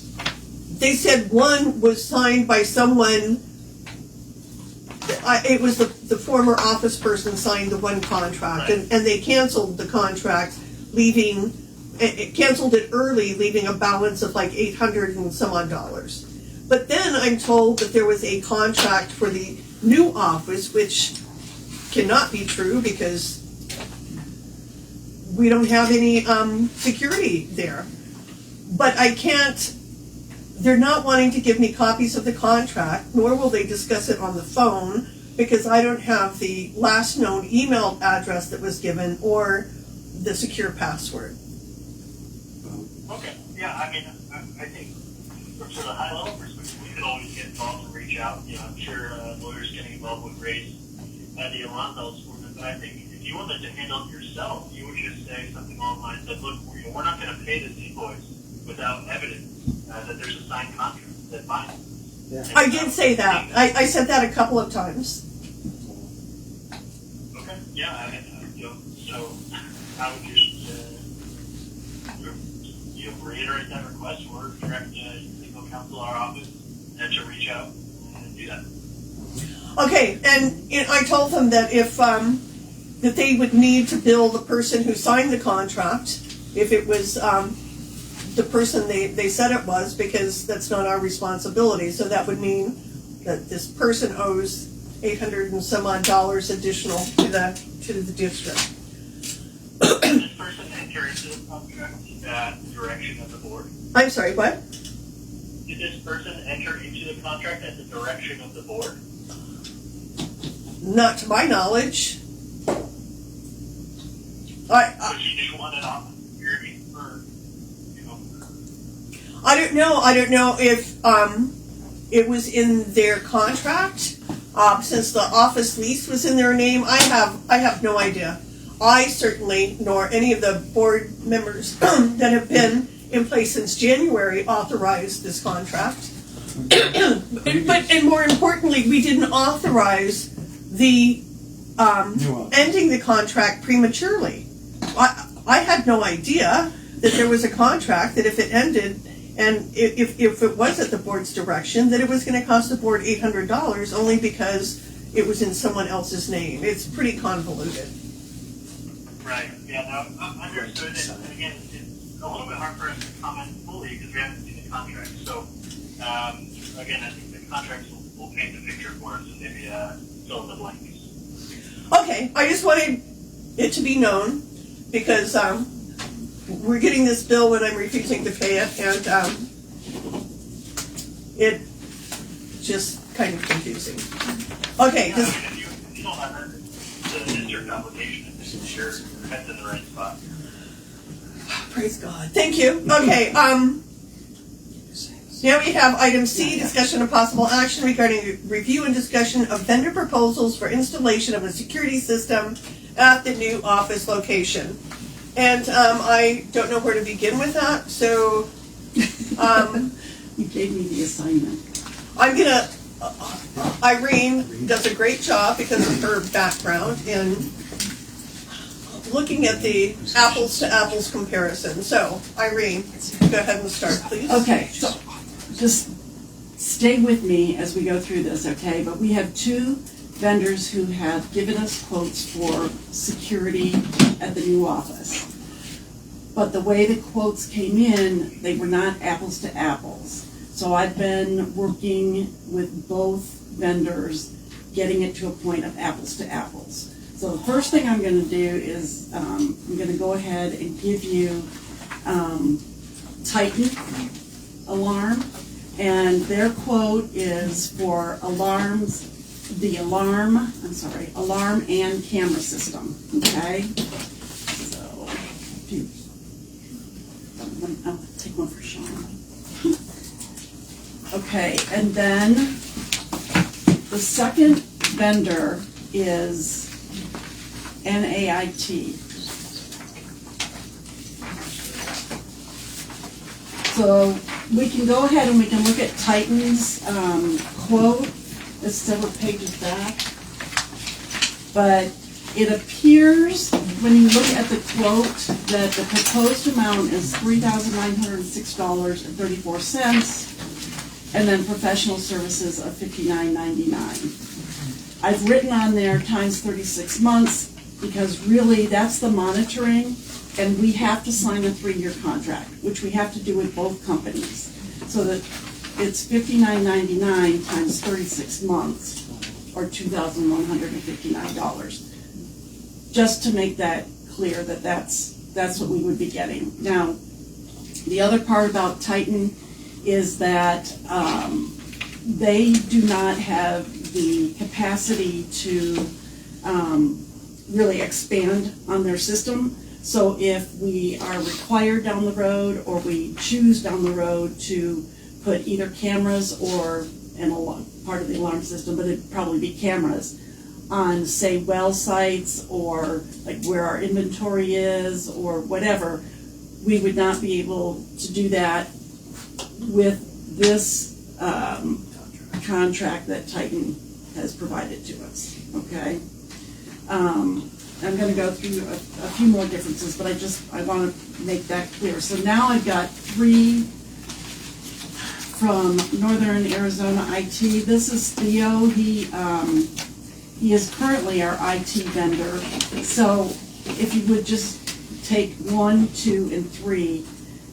They said one was signed by someone, it was the former office person signed the one contract, Right. and they canceled the contract, leaving, it canceled it early, leaving a balance of like $800 and some odd dollars. But then I'm told that there was a contract for the new office, which cannot be true because we don't have any security there. But I can't, they're not wanting to give me copies of the contract, nor will they discuss it on the phone, because I don't have the last known email address that was given or the secure password. Okay, yeah, I mean, I think from sort of high level perspective, we could always get involved and reach out. You know, I'm sure lawyers getting involved would raise the alarm bells for them, but I think if you wanted to handle it yourself, you would just say something along the lines of, look, we're not going to pay this invoice without evidence that there's a signed contract that binds. Yeah. I did say that. I said that a couple of times. Okay, yeah, I mean, so I would just, reiterate that request or direct legal counsel, our office, and to reach out and do that. Okay, and I told them that if that they would need to bill the person who signed the contract if it was the person they said it was, because that's not our responsibility. So that would mean that this person owes $800 and some odd dollars additional to the district. Did this person enter into the contract at the direction of the board? I'm sorry, what? did this person enter into the contract at the direction of the board? Not to my knowledge. So she just wanted off security for, you know? I don't know if it was in their contract. Since the office lease was in their name, I have no idea. I certainly, nor any of the board members that have been in place since January, authorized this contract. And more importantly, we didn't authorize the ending the contract prematurely. I had no idea that there was a contract that if it ended, and if it was at the board's direction, that it was going to cost the board $800 only because it was in someone else's name. It's pretty convoluted. Right, yeah, no, understood, and again, it's a little bit hard for us to comment fully because we haven't seen the contract, so, again, I think the contracts will paint the picture for us and maybe, fill in the blanks. Okay, I just wanted it to be known because we're getting this bill when I'm refusing to pay it, and it just kind of confusing. Okay, Yeah, I mean, if you don't have the district obligation, I think it's your head's in the right spot. praise God. Thank you. Okay, now we have item C, discussion of possible action regarding review and discussion of vendor proposals for installation of a security system at the new office location. And I don't know where to begin with that, so You gave me the assignment. I'm gonna, Irene does a great job because of her background in looking at the apples to apples comparison. So, Irene, go ahead and start, please. Okay, so just stay with me as we go through this, okay? But we have two vendors who have given us quotes for security at the new office. But the way the quotes came in, they were not apples to apples. So I've been working with both vendors, getting it to a point of apples to apples. So the first thing I'm gonna do is, I'm gonna go ahead and give you, Titan Alarm. And their quote is for alarm and camera system, okay? So, I'll take one for Sean. Okay, and then the second vendor is NAIT. So we can go ahead and we can look at Titan's quote. It's several pages back. But it appears, when you look at the quote, that the proposed amount is $3,906.34, and then professional services of $59.99. I've written on there times 36 months, because really that's the monitoring, and we have to sign a 3-year contract, which we have to do with both companies. So that it's $59.99 times 36 months, or $2,159. Just to make that clear that that's what we would be getting. Now, the other part about Titan is that they do not have the capacity to really expand on their system. So if we are required down the road, or we choose down the road to put either cameras or part of the alarm system, but it'd probably be cameras, on, say, well sites, or like where our inventory is, or whatever, we would not be able to do that with this contract that Titan has provided to us, okay? I'm gonna go through a few more differences, but I wanna make that clear. So now I've got 3 from Northern Arizona IT. This is Theo. He is currently our IT vendor. So if you would just take 1, 2, and 3,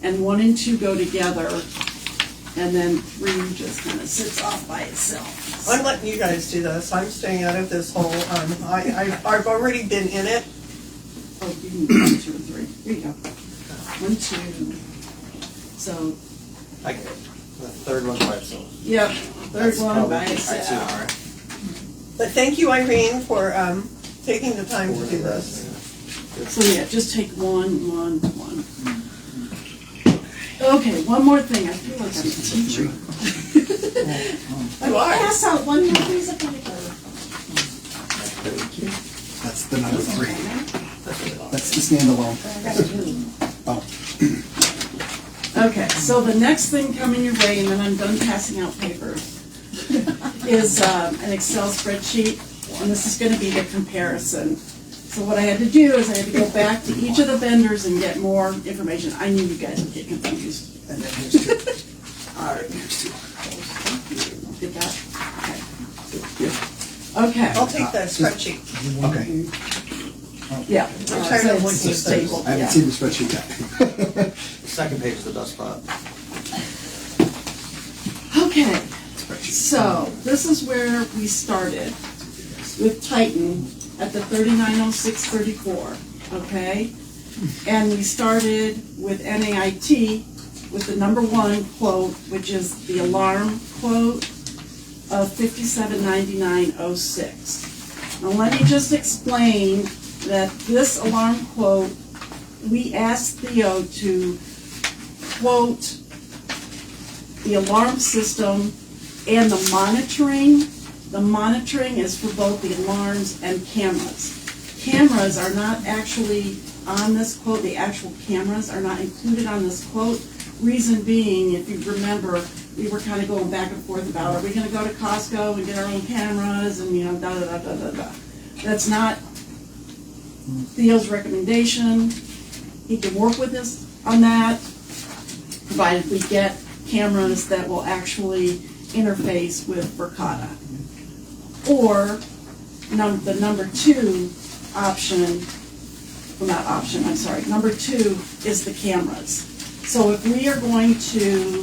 and 1 and 2 go together, and then 3 just kind of sits off by itself. I'm letting you guys do this. I'm staying out of this whole, I've already been in it. Oh, you can do 1, 2, and 3. Here you go. 1, 2. So I get it. The third one's by itself. Yep, third That's one probably- by I see, itself. alright. But thank you, Irene, for taking the time to do this. So yeah, just take one. Okay, one more thing. I feel like I'm a teacher. You are. Pass out one more piece of paper. That's the number 3. That's the standalone. Oh, Okay, so the next thing coming your way, and then I'm done passing out papers, is an Excel spreadsheet, and this is gonna be the comparison. So what I had to do is I had to go back to each of the vendors and get more information. I knew you guys would get confused. and then here's 2. All right, here's 2. Get that? Okay. I'll take the spreadsheet. Okay. Yeah. I'm tired of looking at It's things. table, I haven't yeah. seen the spreadsheet yet. The second page is the best spot. Okay, so this is where we started with Titan at the 390634, okay? And we started with NAIT with the number 1 quote, which is the alarm quote of $57.99.06. Now let me just explain that this alarm quote, we asked Theo to quote the alarm system and the monitoring. The monitoring is for both the alarms and cameras. Cameras are not actually on this quote, the actual cameras are not included on this quote. Reason being, if you remember, we were kind of going back and forth about, are we gonna go to Costco and get our own cameras and, da-da-da-da-da-da. That's not Theo's recommendation. He can work with us on that, provided we get cameras that will actually interface with Verkada. Or the number 2 option, well, not option, I'm sorry, number 2 is the cameras. So if we are going to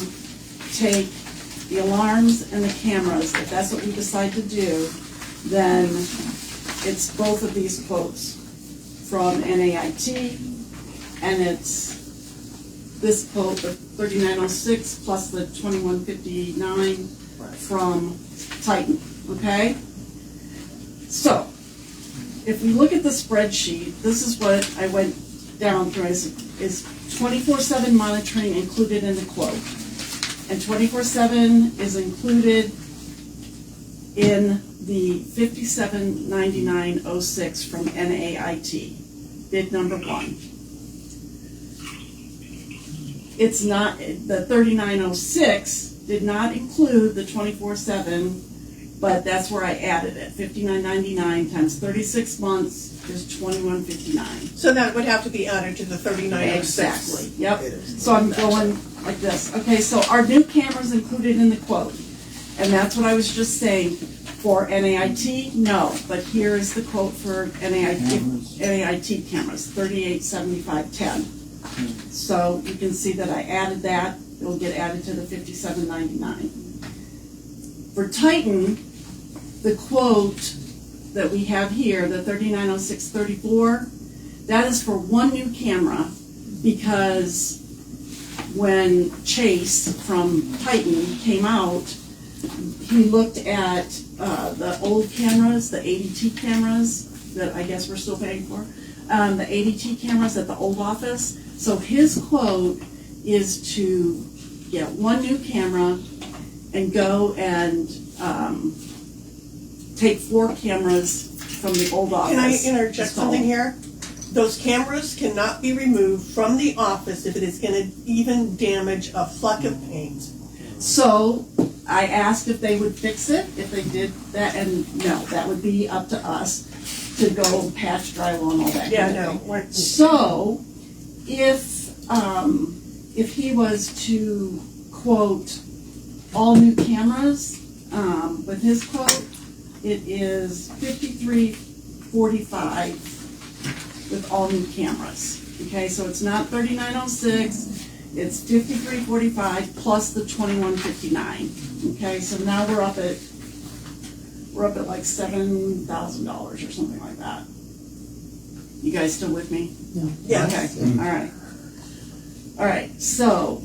take the alarms and the cameras, if that's what we decide to do, then it's both of these quotes from NAIT, and it's this quote, the 3906 plus the 2159 from Titan, okay? So, if we look at the spreadsheet, this is what I went down through, is 24/7 monitoring included in the quote. And 24/7 is included in the $57.99.06 from NAIT, bid number 1. It's not, the 3906 did not include the 24/7, but that's where I added it. $59.99 times 36 months is $21.59. So that would have to be added to the 3906. Exactly, yep. So I'm going like this. Okay, so our new camera's included in the quote. And that's what I was just saying. For NAIT, no, but here is the quote for NAIT cameras, 3875.10. So you can see that I added that. It'll get added to the $57.99. For Titan, the quote that we have here, the 390634, that is for 1 new camera, because when Chase from Titan came out, he looked at the old cameras, the ADT cameras that I guess we're still paying for, the ADT cameras at the old office. So his quote is to get 1 new camera and go and take 4 cameras from the old office. Can I interject something here? Those cameras cannot be removed from the office if it is gonna even damage a fleck of paint. So I asked if they would fix it, if they did that, and no, that would be up to us to go patch drywall and all that Yeah, kind of no. thing. we're- So, if he was to quote all new cameras, with his quote, it is $53.45 with all new cameras. Okay, so it's not 3906, it's $53.45 plus the 2159. Okay, so now we're up at like $7,000 or something like that. You guys still with me? Yes. Okay, all right. All right, so,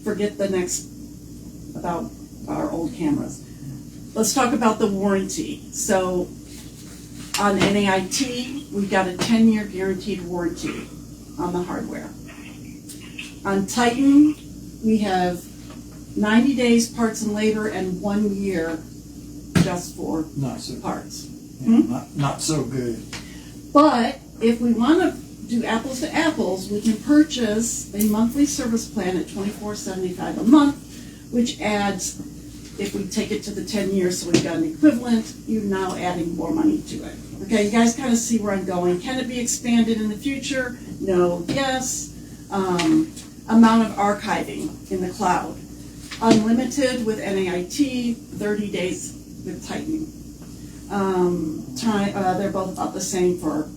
forget the next about our old cameras. Let's talk about the warranty. So on NAIT, we've got a 10-year guaranteed warranty on the hardware. On Titan, we have 90 days parts and labor and 1 year just for Not so, parts. yeah, not so good. But if we want to do apples to apples, we can purchase a monthly service plan at $24.75 a month, which adds, if we take it to the 10 years, so we've got an equivalent, you're now adding more money to it. Okay, you guys kind of see where I'm going. Can it be expanded in the future? No, yes. Amount of archiving in the cloud. Unlimited with NAIT, 30 days with Titan. They're both about the same for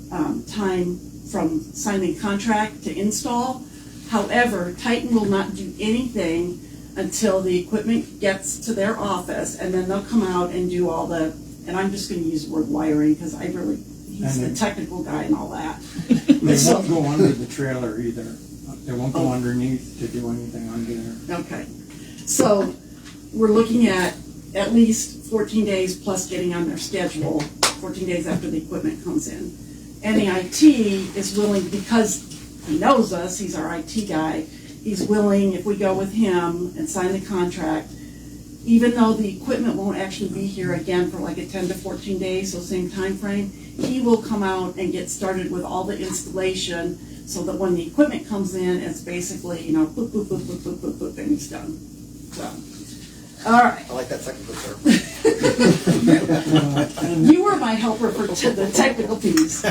time from signing contract to install. However, Titan will not do anything until the equipment gets to their office, and then they'll come out and do all the, and I'm just going to use the word wiring because he's the technical guy and all that. They won't go under the trailer either. They won't go underneath to do anything under there. Okay. So we're looking at least 14 days plus getting on their schedule, 14 days after the equipment comes in. NAIT is willing, because he knows us, he's our IT guy, he's willing, if we go with him and sign the contract, even though the equipment won't actually be here again for like a 10 to 14 days, so same time frame, he will come out and get started with all the installation so that when the equipment comes in, it's basically, boop, boop, boop, boop, boop, boop, boop, and it's done. So, all right. I like that technical term. You were my helper for the technical piece.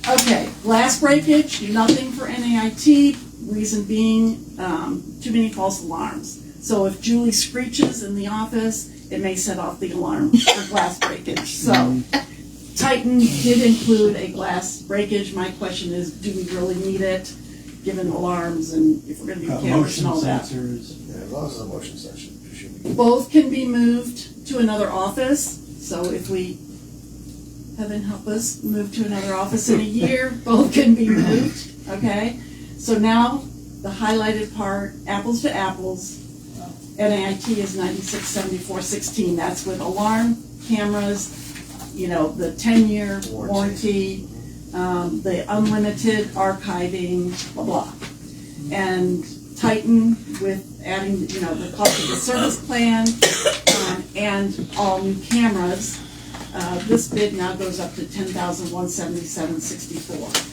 Okay, glass breakage, nothing for NAIT. Reason being, too many false alarms. So if Julie screeches in the office, it may set off the alarm for glass breakage. So Titan did include a glass breakage. My question is, do we really need it, given alarms and if we're going to do cameras and all that? Sensors. Yeah, as long as it's a motion session, it should be. Both can be moved to another office. So if we, heaven help us, move to another office in a year, both can be moved, okay? So now, the highlighted part, apples to apples, NAIT is 9674.16. That's with alarm, cameras, the 10-year warranty, the unlimited archiving, blah, blah. And Titan with adding, the cost of the service plan and all new cameras. This bid now goes up to $10,177.64.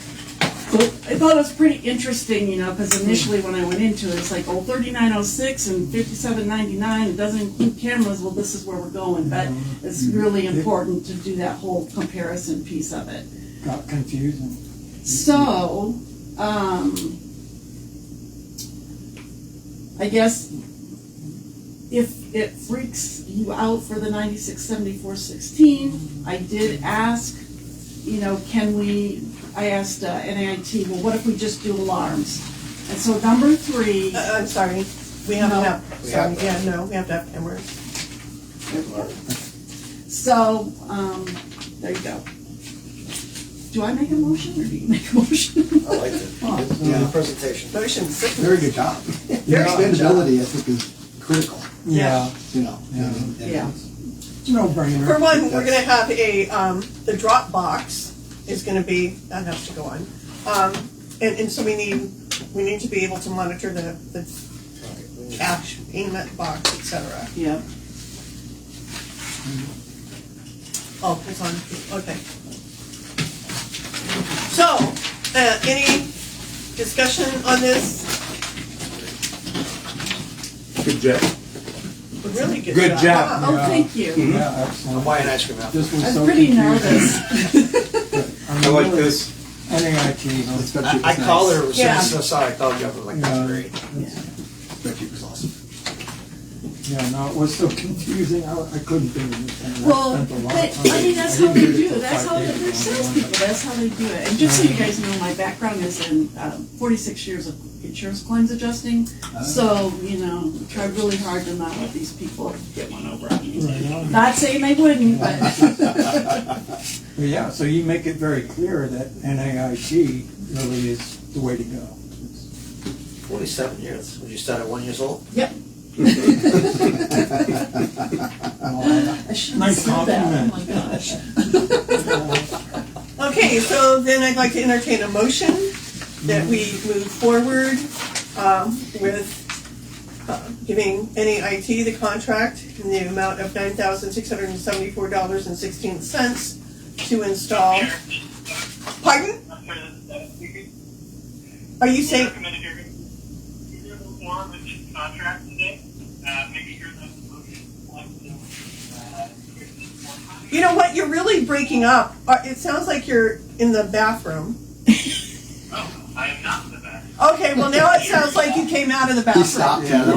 So I thought it was pretty interesting, because initially when I went into it, it's like, $39.06 and $57.99. It doesn't include cameras. Well, this is where we're going, but it's really important to do that whole comparison piece of it. Got confusing. So, I guess if it freaks you out for the 9674.16, I did ask, I asked NAIT, well, what if we just do alarms? And so number 3. I'm sorry, we have to No. have, sorry, yeah, no, we have to have cameras. So, there you go. Do I make a motion or do you make a motion? I liked it. Good presentation. Motion sickness. Very good job. Expandability, I think, is critical, Yeah. and Yeah. It's no brainer. For one, we're gonna have the drop box is gonna be, that has to go on. And so we need to be able to monitor the cash payment box, et cetera. Yeah. Oh, it's on, okay. So, any discussion on this? Good job. Really good Good job. job. Huh? Oh, thank you. Yeah, I'm excellent. buying ice cream after. This was I was so pretty confusing. nervous. I like this. NAIT. Spreadsheet I was called nice. her, as soon as I saw it, I called you, I was like, that's great. Spreadsheet was awesome. Yeah, no, it was so confusing. I couldn't do anything. Well, I spent a lot of but, time. I mean, that's I how didn't they get it do till it. That's 5 how days they're ago. salespeople. That's how they do it. And just so you guys know, my background is in 46 years of insurance claims adjusting. So, tried really hard to not let these people get one over on me. Right on. Not saying they wouldn't, but Well, yeah, so you make it very clear that NAIT really is the way to go. 47 years. When you started 1 year old? Yep. I shouldn't have Nice said that. compliment. Oh my gosh. Okay, so then I'd like to entertain a motion that we move forward with giving NAIT the contract in the amount of $9,674.16 to install. Pardon? Are you saying? Recommend if you're going to move forward with this contract today, make sure that the motion You know what? You're really breaking up. It sounds like you're in the bathroom. Oh, I am not in the back. Okay, well now it sounds like you came out of the He bathroom. stopped. Yeah, that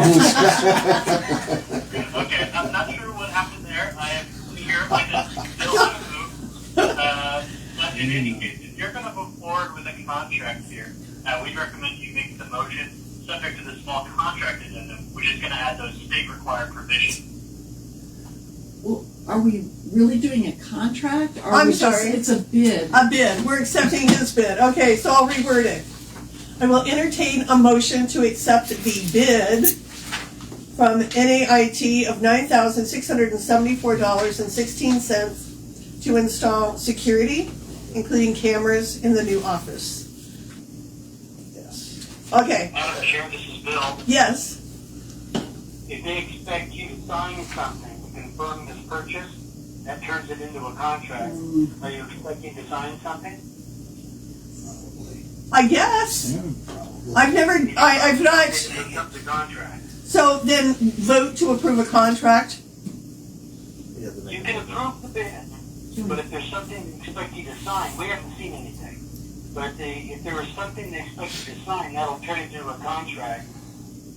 Okay, I'm not sure what happened there. I am clear. I just still have to move. But in any case, if you're going to move forward with a contract here, we'd recommend you make the motion subject to the small contract addendum, which is going to add those state-required provisions. Well, are we really doing a contract? Or I'm we just- sorry. It's a bid. A bid. We're accepting his bid. Okay, so I'll reword it. I will entertain a motion to accept the bid from NAIT of $9,674.16 to install security, including cameras in the new office. Yes. Okay, Madam Chair, this is Bill. yes. If they expect you to sign something to confirm this purchase, that turns it into a contract. Are you expecting to sign something? I guess. Probably. I've not. Accept the contract. So then vote to approve a contract. We have to make You a can motion. approve the bid, but if there's something they expect you to sign, we haven't seen anything. But if there is something they expect you to sign, that'll turn into a contract.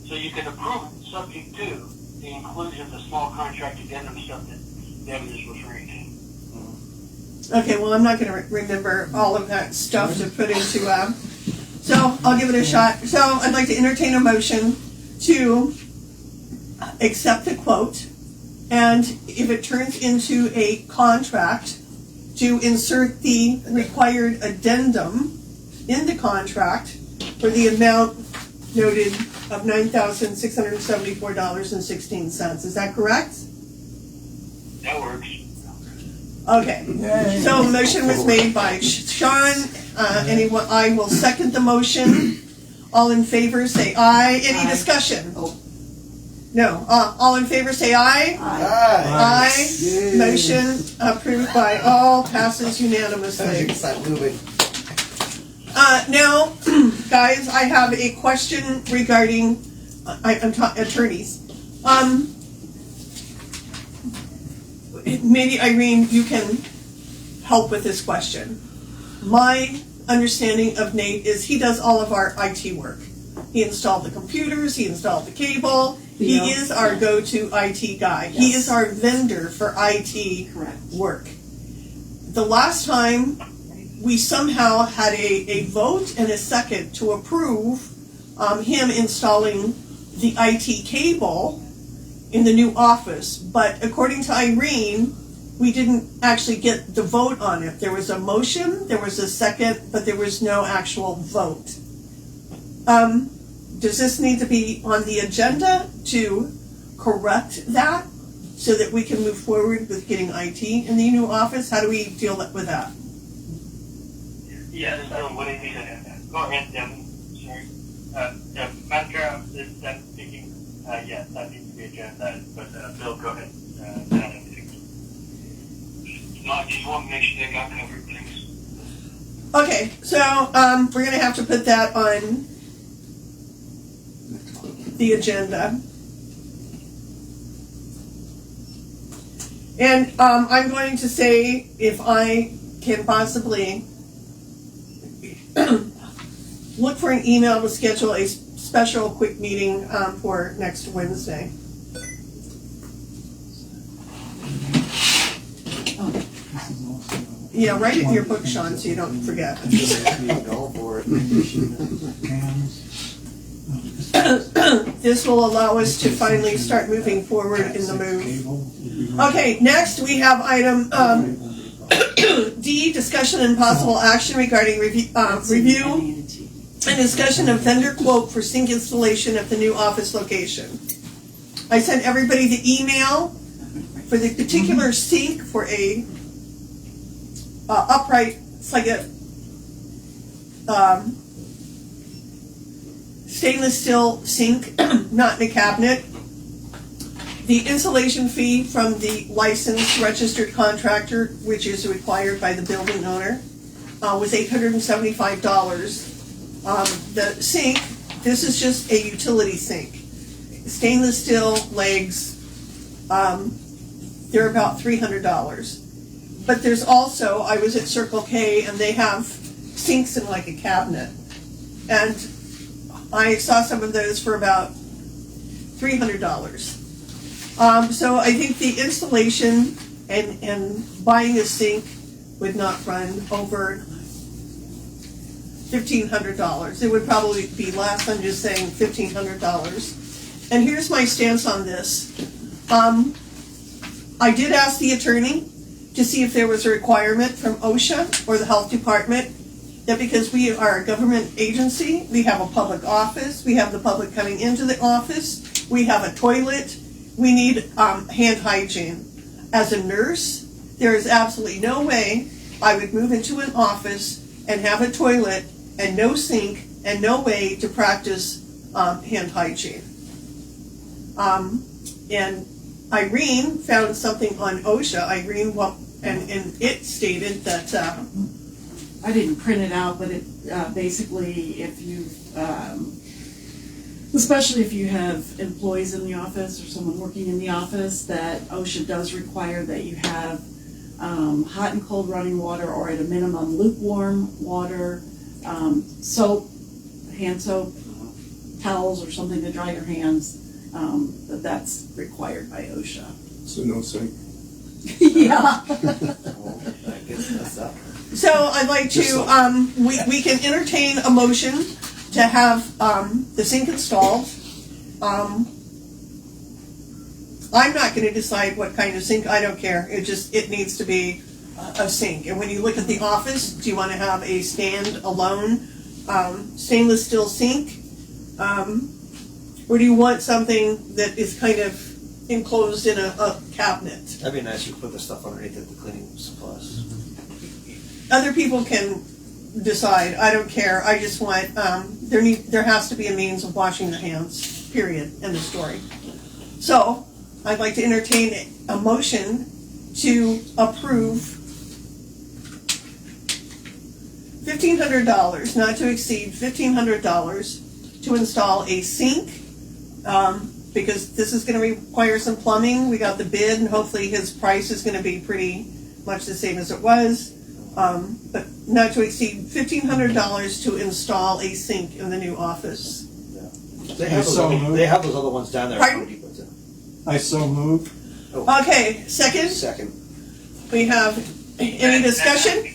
So you can approve it subject to the inclusion of the small contract addendum stuff that Devin is referring to. Okay, well, I'm not going to remember all of that stuff to put into, so I'll give it a shot. So I'd like to entertain a motion to accept the quote, and if it turns into a contract, to insert the required addendum in the contract for the amount noted of $9,674.16. Is that correct? That works. Okay, so a motion was made by Sean, anyone, I will second the motion. All in favor, say aye. Any discussion? No, all in favor, say aye. Aye. Aye. Motion approved by all, passes As you unanimously. can start moving. Now, guys, I have a question regarding, attorneys. Maybe Irene, you can help with this question. My understanding of Nate is he does all of our IT work. He installed the computers, he installed the cable. He Yeah. is our go-to IT guy. He Yes. is our vendor for IT Correct. work. The last time, we somehow had a vote and a second to approve him installing the IT cable in the new office, but according to Irene, we didn't actually get the vote on it. There was a motion, there was a second, but there was no actual vote. Does this need to be on the agenda to correct that so that we can move forward with getting IT in the new office? How do we deal with that? Yes, what do you mean? Go ahead, Devin. Sorry. Madam Chair, I'm speaking. Yes, that needs to be agenda, but Bill, go ahead. No, I just want to make sure they got covered, thanks. Okay, so we're gonna have to put that on the agenda. And I'm going to say if I can possibly look for an email to schedule a special quick meeting for next Wednesday. Yeah, write it in your book, Sean, so you don't forget. Go for it. This will allow us to finally start moving forward in the move. Okay, next we have item D, discussion and possible action regarding review and discussion of vendor quote for sink installation at the new office location. I sent everybody the email for the particular sink for a upright, it's like a stainless steel sink, not in a cabinet. The installation fee from the licensed registered contractor, which is required by the building owner, was $875. The sink, this is just a utility sink. Stainless steel legs, they're about $300. But there's also, I was at Circle K and they have sinks in like a cabinet. And I saw some of those for about $300. So I think the installation and buying a sink would not run over $1,500. It would probably be less. I'm just saying $1,500. And here's my stance on this. I did ask the attorney to see if there was a requirement from OSHA or the health department that because we are a government agency, we have a public office, we have the public coming into the office, we have a toilet, we need hand hygiene. As a nurse, there is absolutely no way I would move into an office and have a toilet and no sink and no way to practice hand hygiene. And Irene found something on OSHA. Irene, and it stated that I didn't print it out, but it basically, if you, especially if you have employees in the office or someone working in the office, that OSHA does require that you have hot and cold running water, or at a minimum lukewarm water, soap, hand soap, towels, or something to dry your hands. That's required by OSHA. So no sink. Yeah. I guess that's that. So I'd like to, we can entertain a motion to have the sink installed. I'm not going to decide what kind of sink. I don't care. It needs to be a sink. And when you look at the office, do you want to have a stand-alone stainless steel sink? Or do you want something that is kind of enclosed in a cabinet? That'd be nice if you put the stuff underneath it, the cleaning supplies. Other people can decide. I don't care. I just want, there has to be a means of washing the hands, period, end of story. So, I'd like to entertain a motion to approve $1,500, not to exceed $1,500 to install a sink, because this is going to require some plumbing. We got the bid, and hopefully his price is going to be pretty much the same as it was. But not to exceed $1,500 to install a sink in the new office. They have those other ones down there. Pardon? I so move. Okay, second, Second. we have any discussion?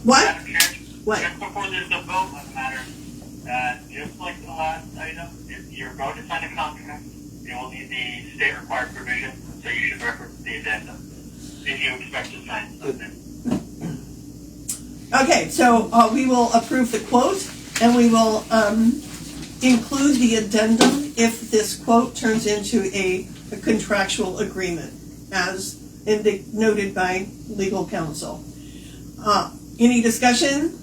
What? Madam Chair, What? just before there's a vote on the matter, just like the last item, if you're going to sign a contract, you will need the state required provision, so you should reference the addendum if you expect to sign something. Okay, so we will approve the quote, and we will include the addendum if this quote turns into a contractual agreement, as noted by legal counsel. Any discussion?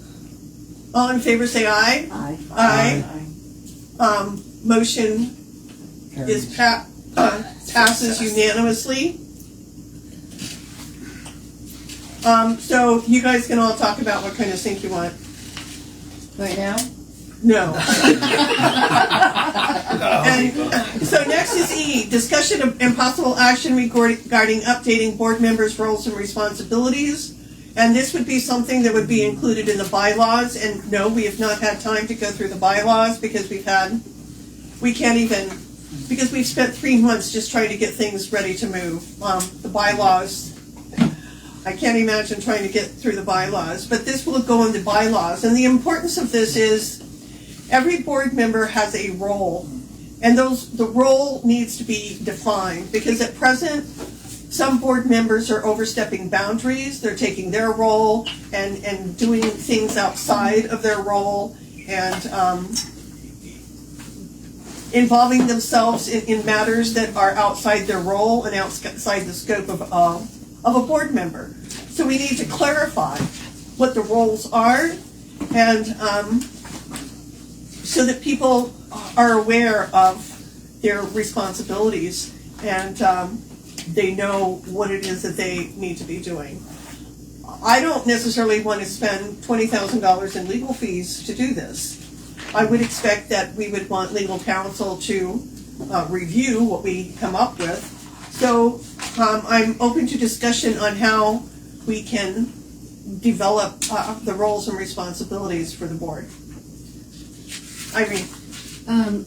All in favor say aye. Aye. Aye. Motion is passes unanimously. So you guys can all talk about what kind of sink you want. Right now? No. And so next is E, discussion of impossible action regarding updating board members' roles and responsibilities. And this would be something that would be included in the bylaws. And no, we have not had time to go through the bylaws because we've spent 3 months just trying to get things ready to move. The bylaws, I can't imagine trying to get through the bylaws, but this will go in the bylaws. And the importance of this is every board member has a role, and the role needs to be defined, because at present, some board members are overstepping boundaries. They're taking their role and doing things outside of their role, and involving themselves in matters that are outside their role and outside the scope of a board member. So we need to clarify what the roles are, and so that people are aware of their responsibilities, and they know what it is that they need to be doing. I don't necessarily want to spend $20,000 in legal fees to do this. I would expect that we would want legal counsel to review what we come up with. So I'm open to discussion on how we can develop the roles and responsibilities for the board. Irene.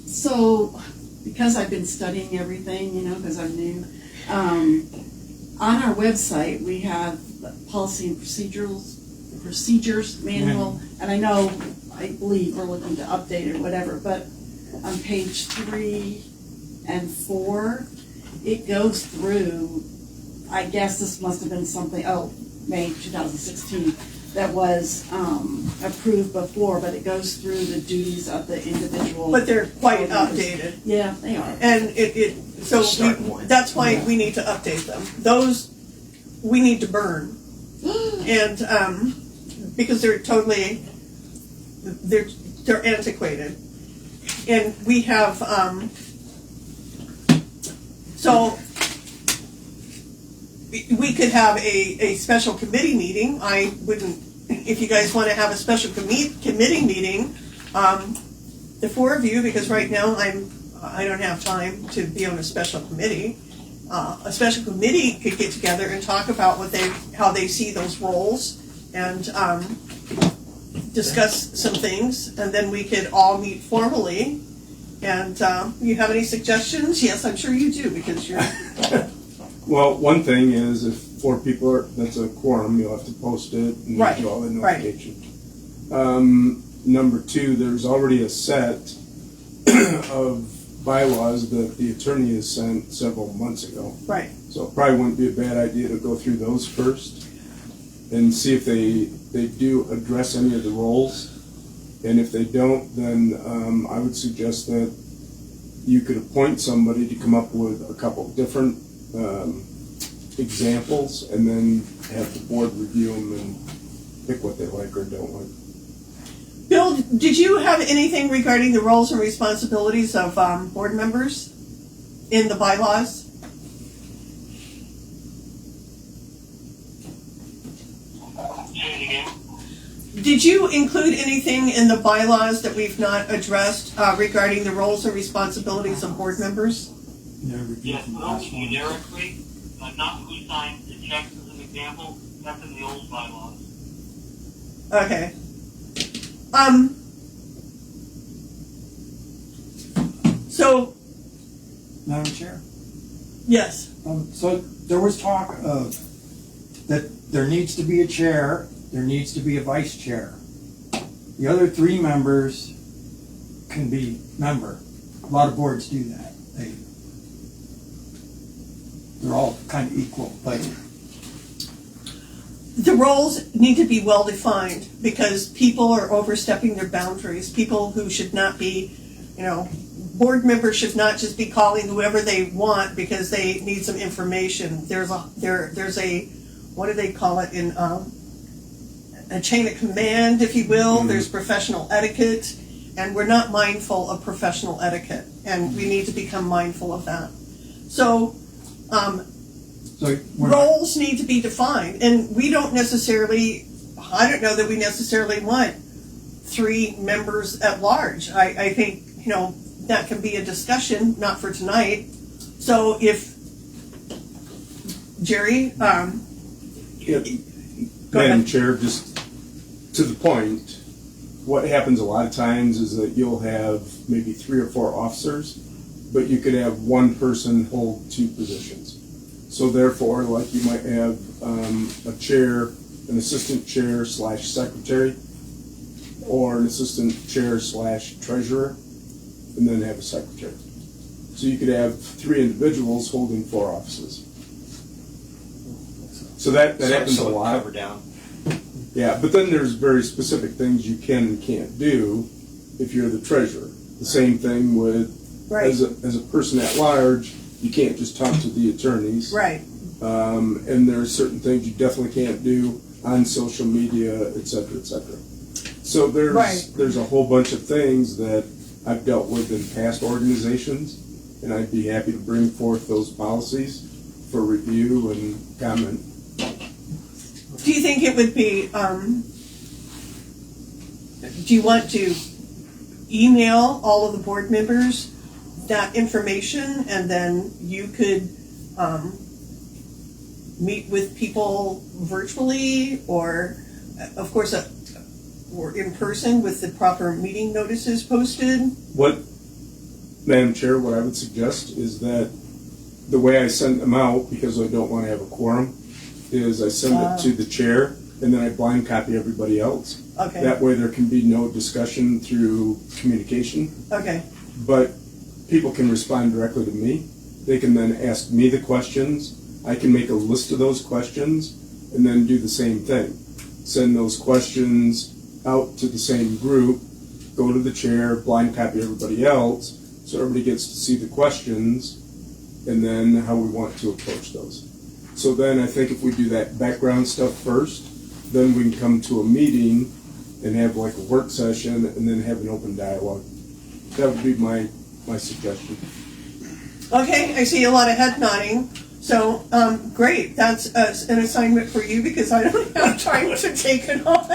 So, because I've been studying everything, because I'm new, on our website we have the policy and procedures manual, and I believe we're looking to update or whatever, but on page 3 and 4, it goes through, I guess this must have been something, May 2016, that was approved before, but it goes through the duties of the individual. But they're quite board members. outdated. Yeah, they are. And that's why we need to update them. Those we need to burn. And because they're antiquated. And we have so we could have a special committee meeting. I wouldn't, if you guys want to have a special committee meeting, the 4 of you, because right now I don't have time to be on a special committee. A special committee could get together and talk about how they see those roles, and discuss some things, and then we could all meet formally. And you have any suggestions? Yes, I'm sure you do, because you're. Well, one thing is if 4 people that's a quorum, you'll have to post it and Right, do all the right. notification. Number 2, there's already a set of bylaws that the attorney has sent several months ago. Right. So it probably wouldn't be a bad idea to go through those first and see if they do address any of the roles. And if they don't, then I would suggest that you could appoint somebody to come up with a couple different examples, and then have the board review them and pick what they like or don't like. Bill, did you have anything regarding the roles and responsibilities of board members in the bylaws? Say it again. Did you include anything in the bylaws that we've not addressed regarding the roles and responsibilities of board members? Yes, those generically, not who signs the checks as an example, that's in the old bylaws. Okay. So, Madam Chair? yes. So there was talk of that there needs to be a chair, there needs to be a vice chair. The other 3 members can be member. A lot of boards do that. They're all kind of equal, but The roles need to be well defined, because people are overstepping their boundaries. People who should not be, board members should not just be calling whoever they want because they need some information. There's a what do they call it, in a chain of command, if you will. Mm-hmm. There's professional etiquette, and we're not mindful of professional etiquette, and we need to become mindful of that. So roles need to be defined, and we don't necessarily, I don't know that we necessarily want 3 members at large. I think, that can be a discussion, not for tonight. So if, Jerry, go Madam ahead. Chair, just to the point, what happens a lot of times is that you'll have maybe 3 or 4 officers, but you could have one person hold 2 positions. So therefore, like you might have a chair, an assistant chair / secretary, or an assistant chair / treasurer, and then have a secretary. So you could have 3 individuals holding 4 offices. So that happens a lot. Cover down. Yeah, but then there's very specific things you can and can't do, if you're the treasurer. The same thing with, Right, as a person at large, you can't just talk to the attorneys. right, And there are certain things you definitely can't do on social media, et cetera, et cetera. So Right. there's a whole bunch of things that I've dealt with in past organizations, and I'd be happy to bring forth those policies for review and comment. do you think it would be, do you want to email all of the board members that information, and then you could, meet with people virtually, or, of course, or in person with the proper meeting notices posted? What, Madam Chair, what I would suggest is that the way I send them out, because I don't want to have a quorum, is I send it to the chair, and then I blind copy everybody else. Okay, That way there can be no discussion through communication, okay, but people can respond directly to me. They can then ask me the questions. I can make a list of those questions and then do the same thing. Send those questions out to the same group, go to the chair, blind copy everybody else, so everybody gets to see the questions and then how we want to approach those. So then I think if we do that background stuff first, then we can come to a meeting and have like a work session and then have an open dialogue. That would be my suggestion. okay, I see a lot of head nodding. So, great, that's an assignment for you, because I don't have time to take it on.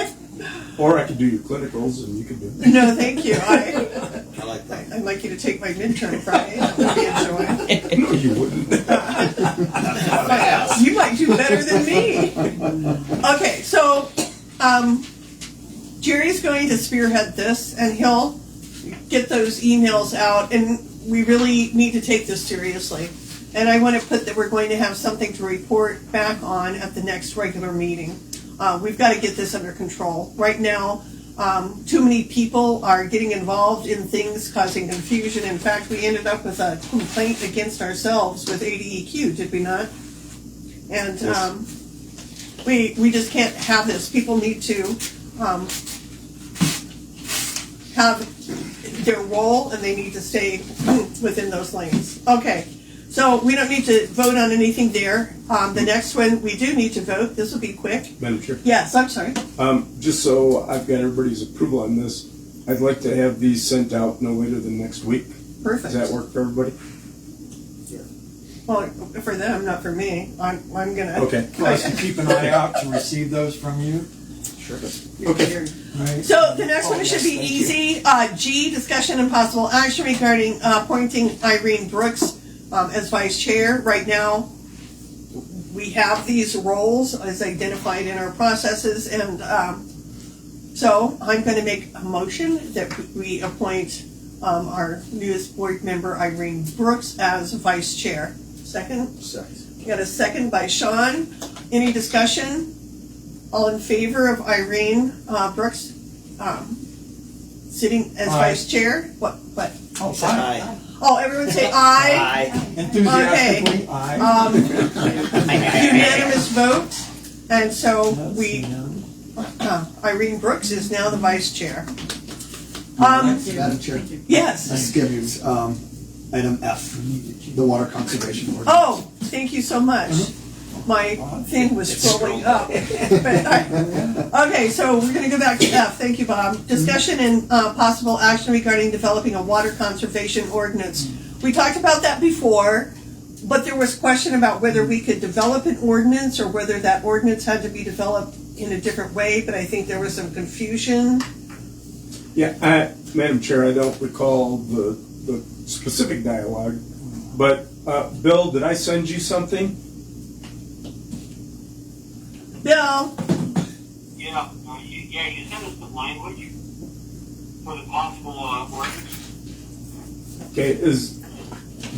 Or I could do your clinicals and you could do it. No, thank you. I like that. I'd like you to take my midterm Friday. That would be a joy. No, you wouldn't. You might do better than me. Okay, so Jerry's going to spearhead this, and he'll get those emails out, and we really need to take this seriously. And I want to put that we're going to have something to report back on at the next regular meeting. We've got to get this under control. Right now, too many people are getting involved in things causing confusion. In fact, we ended up with a complaint against ourselves with ADEQ, did we not? And we just can't have this. People need to have their role, and they need to stay within those lanes. Okay, so we don't need to vote on anything there. The next one, we do need to vote. This will be quick. Madam Chair. Yes, I'm sorry. Just so I've got everybody's approval on this, I'd like to have these sent out no later than next week. Perfect. Does that work for everybody? Well, for them, not for me. I'm gonna. Okay. For us to keep an eye out to receive those from you. Sure. Okay. Right. So the next one should be easy. G, discussion and possible action regarding appointing Irene Brooks as vice chair. Right now, we have these roles as identified in our processes, and so I'm going to make a motion that we appoint our newest board member, Irene Brooks, as vice chair. Second? Second. Got a second by Sean. Any discussion? All in favor of Irene Brooks sitting as Aye. vice chair? What? Oh, Aye. Oh, everyone say aye. Aye. Enthusiastically, aye. Unanimous vote. And so Irene Brooks is now the vice chair. Madam Chair, I Yes. skipped item F, the water conservation ordinance. Oh, thank you so much. My thing was scrolling up. Okay, so we're going to go back to F. Thank you, Bob. Discussion and possible action regarding developing a water conservation ordinance. We talked about that before, but there was question about whether we could develop an ordinance or whether that ordinance had to be developed in a different way, but I think there was some confusion. Yeah, Madam Chair, I don't recall the specific dialogue, but Bill, did I send you something? Bill? Yeah, you sent us the language for the possible ordinance. Okay,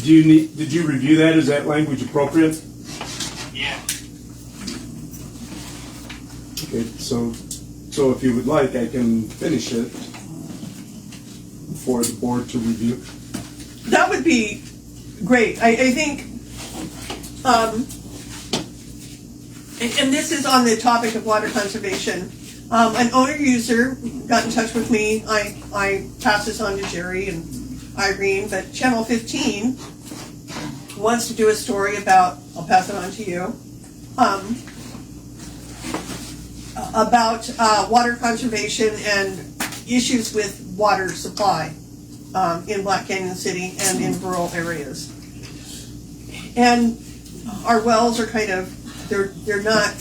did you review that? Is that language appropriate? Yeah. Okay, so if you would like, I can finish it for the board to review. That would be great. I think, and this is on the topic of water conservation. An owner user got in touch with me. I passed this on to Jerry and Irene, but Channel 15 wants to do a story about, I'll pass it on to you, about water conservation and issues with water supply in Black Canyon City and in rural areas. And our wells are kind of, they're not,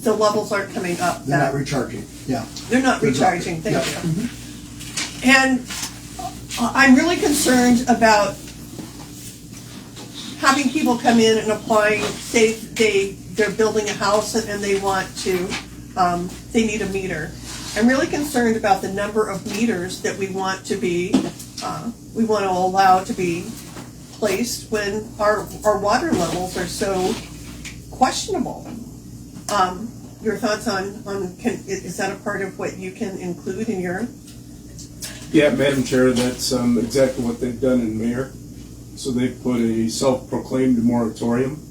the levels aren't coming up. They're not recharging, yeah. They're not They're recharging, dropping. thank Yeah. you. And I'm really concerned about having people come in and apply, say they're building a house and they want to, they need a meter. I'm really concerned about the number of meters that we want to be, we want to allow to be placed when our water levels are so questionable. Your thoughts on is that a part of what you can include in your? Yeah, Madam Chair, that's exactly what they've done in Mayor. So they've put a self-proclaimed moratorium,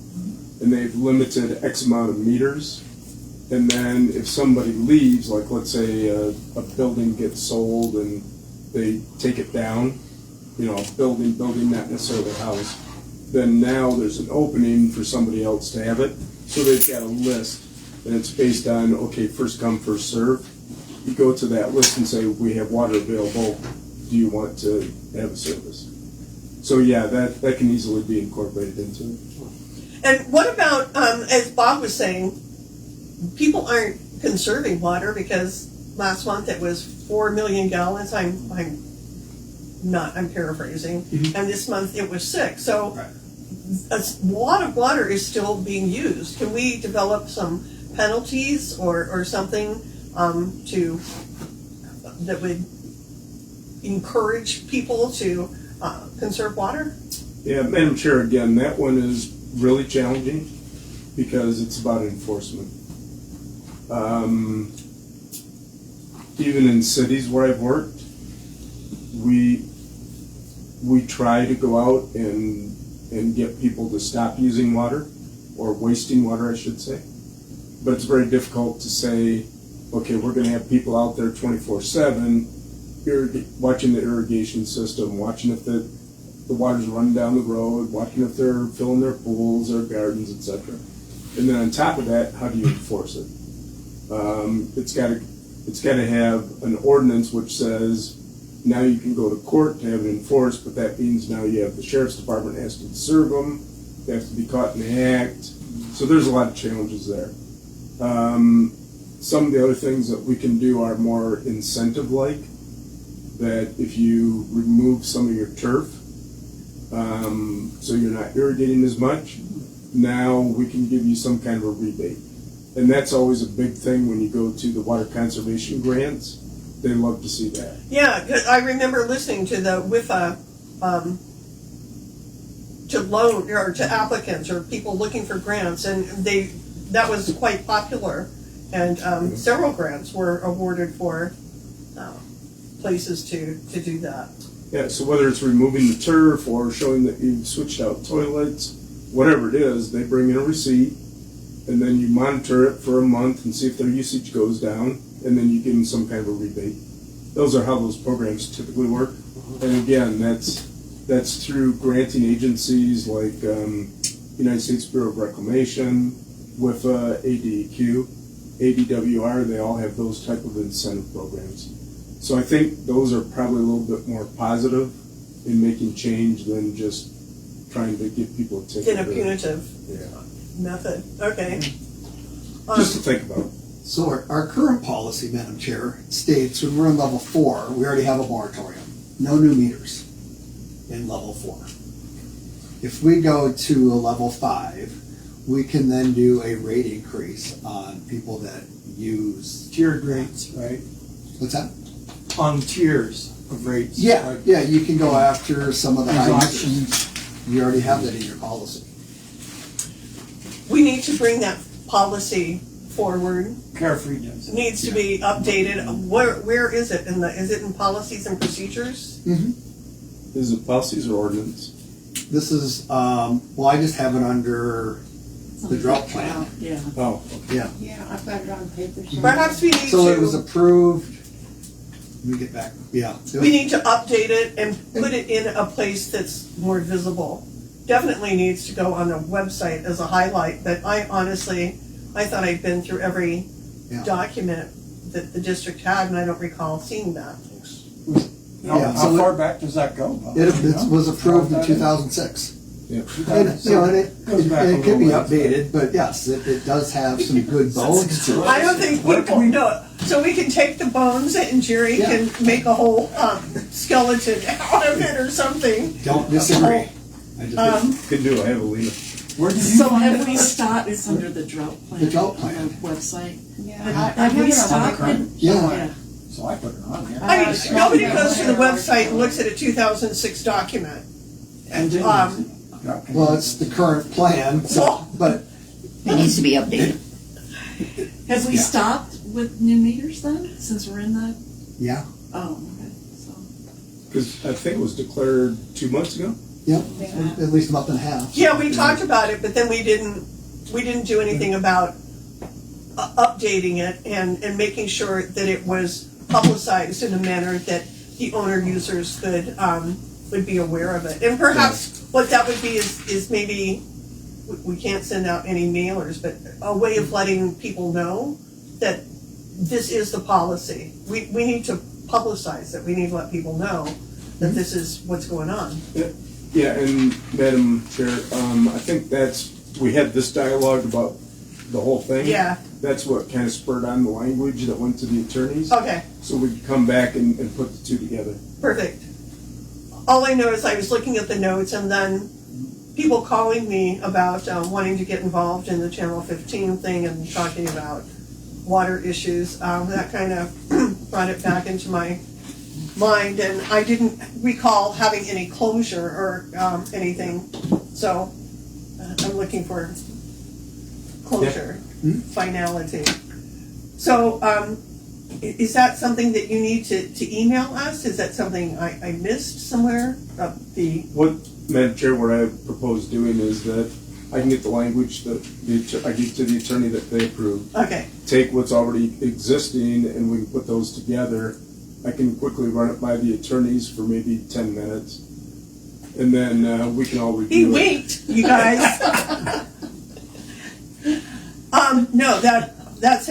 and they've limited X amount of meters. And then if somebody leaves, like let's say a building gets sold and they take it down, building, not necessarily a house, then now there's an opening for somebody else to have it. So they've got a list, and it's based on, okay, first come, first serve. You go to that list and say, we have water available, do you want to have a service? So yeah, that can easily be incorporated into it. And what about, as Bob was saying, people aren't conserving water because last month it was 4 million gallons. I'm paraphrasing, and this month it was 6. So Right. a lot of water is still being used. Can we develop some penalties or something that would encourage people to conserve water? Yeah, Madam Chair, again, that one is really challenging because it's about enforcement. Even in cities where I've worked, we try to go out and get people to stop using water, or wasting water, I should say. But it's very difficult to say, okay, we're going to have people out there 24/7 watching the irrigation system, watching if the water's running down the road, watching if they're filling their pools, their gardens, etc. And then on top of that, how do you enforce it? It's got to have an ordinance which says now you can go to court to have it enforced, but that means now you have the sheriff's department has to serve them, they have to be caught in the act. So there's a lot of challenges there. Some of the other things that we can do are more incentive-like, that if you remove some of your turf, so you're not irrigating as much, now we can give you some kind of a rebate. And that's always a big thing when you go to the water conservation grants. They love to see that. Yeah, 'cause I remember listening to the WIFA to loan or to applicants or people looking for grants, and that was quite popular, and several grants were awarded for places to do that. Yeah, so whether it's removing the turf or showing that you've switched out toilets, whatever it is, they bring in a receipt, and then you monitor it for a month and see if their usage goes down, and then you give them some kind of a rebate. Those are how those programs typically work. And again, that's through granting agencies like United States Bureau of Reclamation, WIFA, ADEQ, ADWR, they all have those type of incentive programs. So I think those are probably a little bit more positive in making change than just trying to give people a ticket. In a punitive method, okay. Just to think about. So our current policy, Madam Chair, states when we're in level 4, we already have a moratorium. No new meters in level 4. If we go to a level 5, we can then do a rate increase on people that use. Tiered rates, right? What's that? On tiers of rates. Yeah, like yeah, you can go after some of the high users. exhaustions. You already have that in your policy. We need to bring that policy forward. Carefree does. It needs to be updated. Where is it? Is it in policies and procedures? Is it policies or ordinance? This is, well, I just have it under The drought plan. Yeah. Oh, Yeah. Yeah, I've got it on paper somewhere. Perhaps we need So it was to, approved. Let me get back. Yeah. we need to update it and put it in a place that's more visible. Definitely needs to go on the website as a highlight, but I thought I'd been through every Yeah. document that the district had, and I don't recall seeing that. Yeah, how so far back does that go, Bob? It You know? was approved in How far that 2006. Yeah. And, you know, and it Goes back a can be little ways. updated, but yes, it does have some good bones to I it. don't think What people can we- know. So we can take the bones and Jerry Yeah. can make a whole skeleton out of it or something. Don't disagree. I just, Can do, I have a Lena. Where did you So find have it? we stopped, it's under the drought plan. The drought plan. On the website. Yeah, Have I we have it stopped on it? yeah. So I put it on here. I mean, Yeah. nobody goes to the website and looks at a 2006 document. And, Yeah, can Well, you- it's the current plan, so, but It needs to be updated. Have we Yeah. stopped with new meters then, since we're in the, yeah, oh, okay, so. Because I think it was declared 2 months ago. yep, Yeah. at least a month and a half. yeah, we talked about it, but then we didn't do anything about updating it and making sure that it was publicized in a manner that the owner users would be aware of it. And perhaps what that would be is maybe, we can't send out any mailers, but a way of letting people know that this is the policy. We need to publicize it. We need to let people know that this is what's going on. Yeah, and Madam Chair, I think we had this dialogue about the whole thing. Yeah, That's what kind of spurred on the language that went to the attorneys. okay. So we could come back and put the two together. Perfect. All I know is I was looking at the notes and then people calling me about wanting to get involved in the Channel 15 thing and talking about water issues. That kind of brought it back into my mind, and I didn't recall having any closure or anything. So I'm looking for closure, finality. So is that something that you need to email us? Is that something I missed somewhere? What, Madam Chair, what I propose doing is that I can get the language that I give to the attorney that they approve. Okay, Take what's already existing and we can put those together. I can quickly run it by the attorneys for maybe 10 minutes. And then we can all he review it. winked, you guys. No, that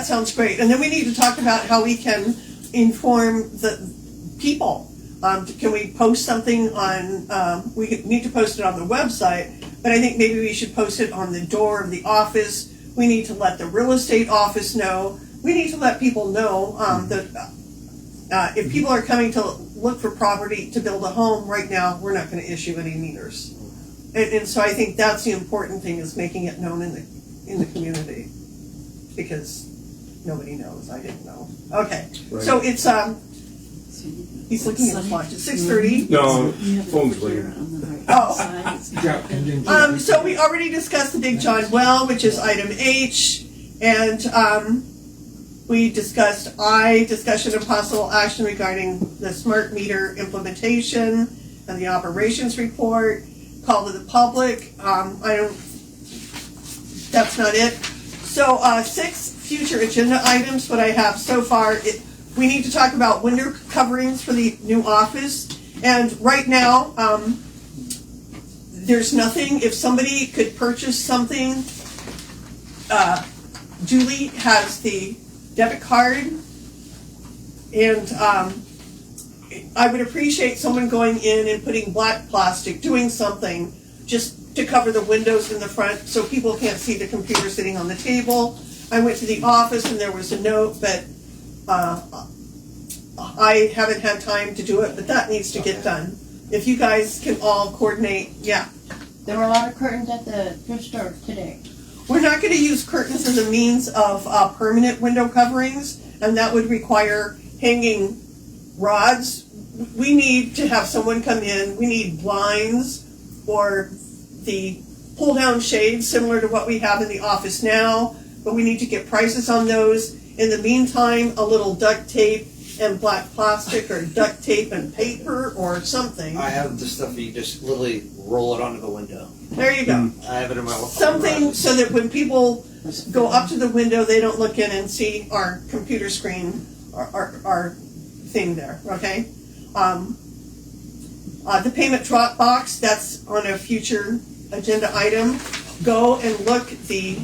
sounds great. And then we need to talk about how we can inform the people. Can we post something on? We need to post it on the website, but I think maybe we should post it on the door of the office. We need to let the real estate office know. We need to let people know that if people are coming to look for property to build a home right now, we're not going to issue any meters. And so I think that's the important thing, is making it known in the community, because nobody knows. I didn't know. Okay, Right. so it's he's looking at his watch. It's 6:30. No, You have it phone's over here ringing. on the right Oh. side. It's got- Yeah, and then- So we already discussed the Big John well, which is item H, and we discussed discussion of possible action regarding the smart meter implementation and the operations report. Call to the public. That's not it. So 6 future agenda items. What I have so far, we need to talk about window coverings for the new office. And right now, there's nothing. If somebody could purchase something, Julie has the debit card, and I would appreciate someone going in and putting black plastic, doing something just to cover the windows in the front so people can't see the computer sitting on the table. I went to the office and there was a note, but I haven't had time to do it, but that needs to get done. If you guys can all coordinate, yeah. There were a lot of curtains at the thrift store today. We're not going to use curtains as a means of permanent window coverings, and that would require hanging rods. We need to have someone come in. We need blinds or the pull-down shades similar to what we have in the office now, but we need to get prices on those. In the meantime, a little duct tape and black plastic or duct tape and paper or something. I have the stuff that you just literally roll it onto the window. There you go. I have it in my Something so that when people go up to the window, they don't look in and see our computer screen, our thing there, okay? The payment drop box, that's on a future agenda item. Go and look at the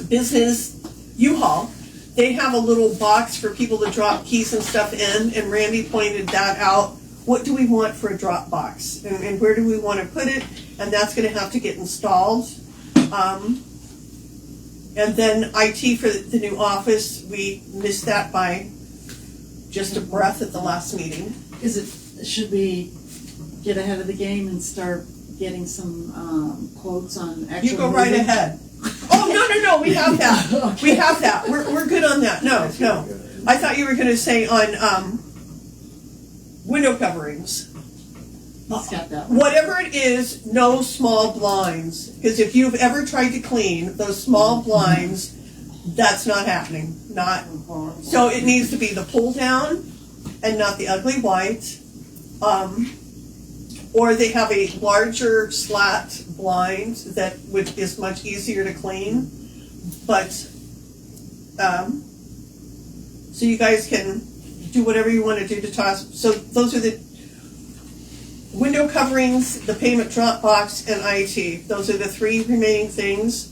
business U-Haul. They have a little box for people to drop keys and stuff in, and Randy pointed that out. What do we want for a drop box? And where do we want to put it? And that's going to have to get installed. And then IT for the new office, we missed that by just a breath at the last meeting. Should we get ahead of the game and start getting some quotes on actual? You go right moving? ahead. Oh, no, we have that. Okay. We have that. We're good on that. No. I thought you were going to say on window coverings. He's got that one. Whatever it is, no small blinds. Because if you've ever tried to clean those small blinds, that's not happening. Not. So it needs to be the pull down and not the ugly white. Or they have a larger slat blind that is much easier to clean. But, so you guys can do whatever you want to do to toss. So those are the window coverings, the payment drop box, and IT. Those are the three remaining things.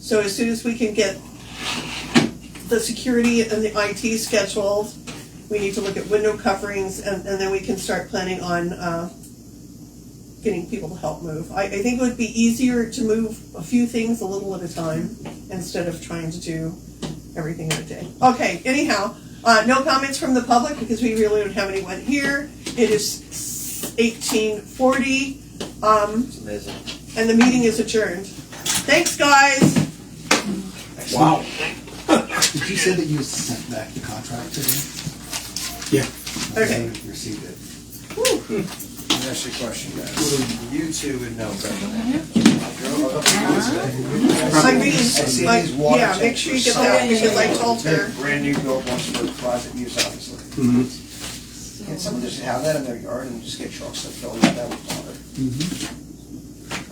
So as soon as we can get the security and the IT scheduled, we need to look at window coverings, and then we can start planning on getting people to help move. I think it would be easier to move a few things a little at a time instead of trying to do everything in a day. Okay, anyhow, no comments from the public because we really don't have anyone here. It is 18:40, It's amazing. and the meeting is adjourned. Thanks, guys. Wow. Did you say that you sent back the contract to them? Yeah. Okay. I received it. Let me ask you a question, guys. You two would know better than I. I mean, see these water yeah, make sure you get that because I told her. Brand new built ones for closet use, obviously. Mm-hmm. Can someone just have that in their yard and just get trucks that fill that with water?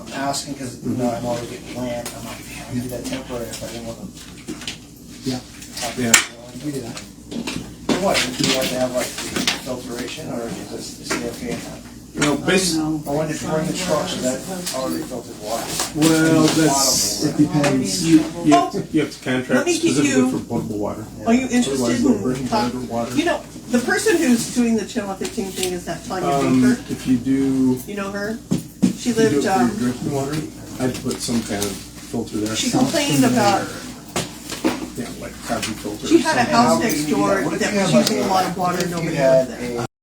I'm asking because, I'm already getting land, I'm not, I do that temporary if I didn't want to. Yeah. Yeah. We did that. For what, do you have to have like filtration or is this okay in that? Well, basically, I wanted to bring the trucks, is that already filtered water? well, that's, It depends. you have to Let contract me get specifically you- for potable water. Are you interested Otherwise, they'll bring in whatever water. You know, the person who's doing the Channel 15 thing is that Tanya Baker. If you do, You know her? She you do it lived, for your drinking water, I'd put some kind of filter there. she complained about, Yeah, like carbon filter. she had a And how house do you next do door What if that you was had, using a lot of water and if you nobody had lived there. a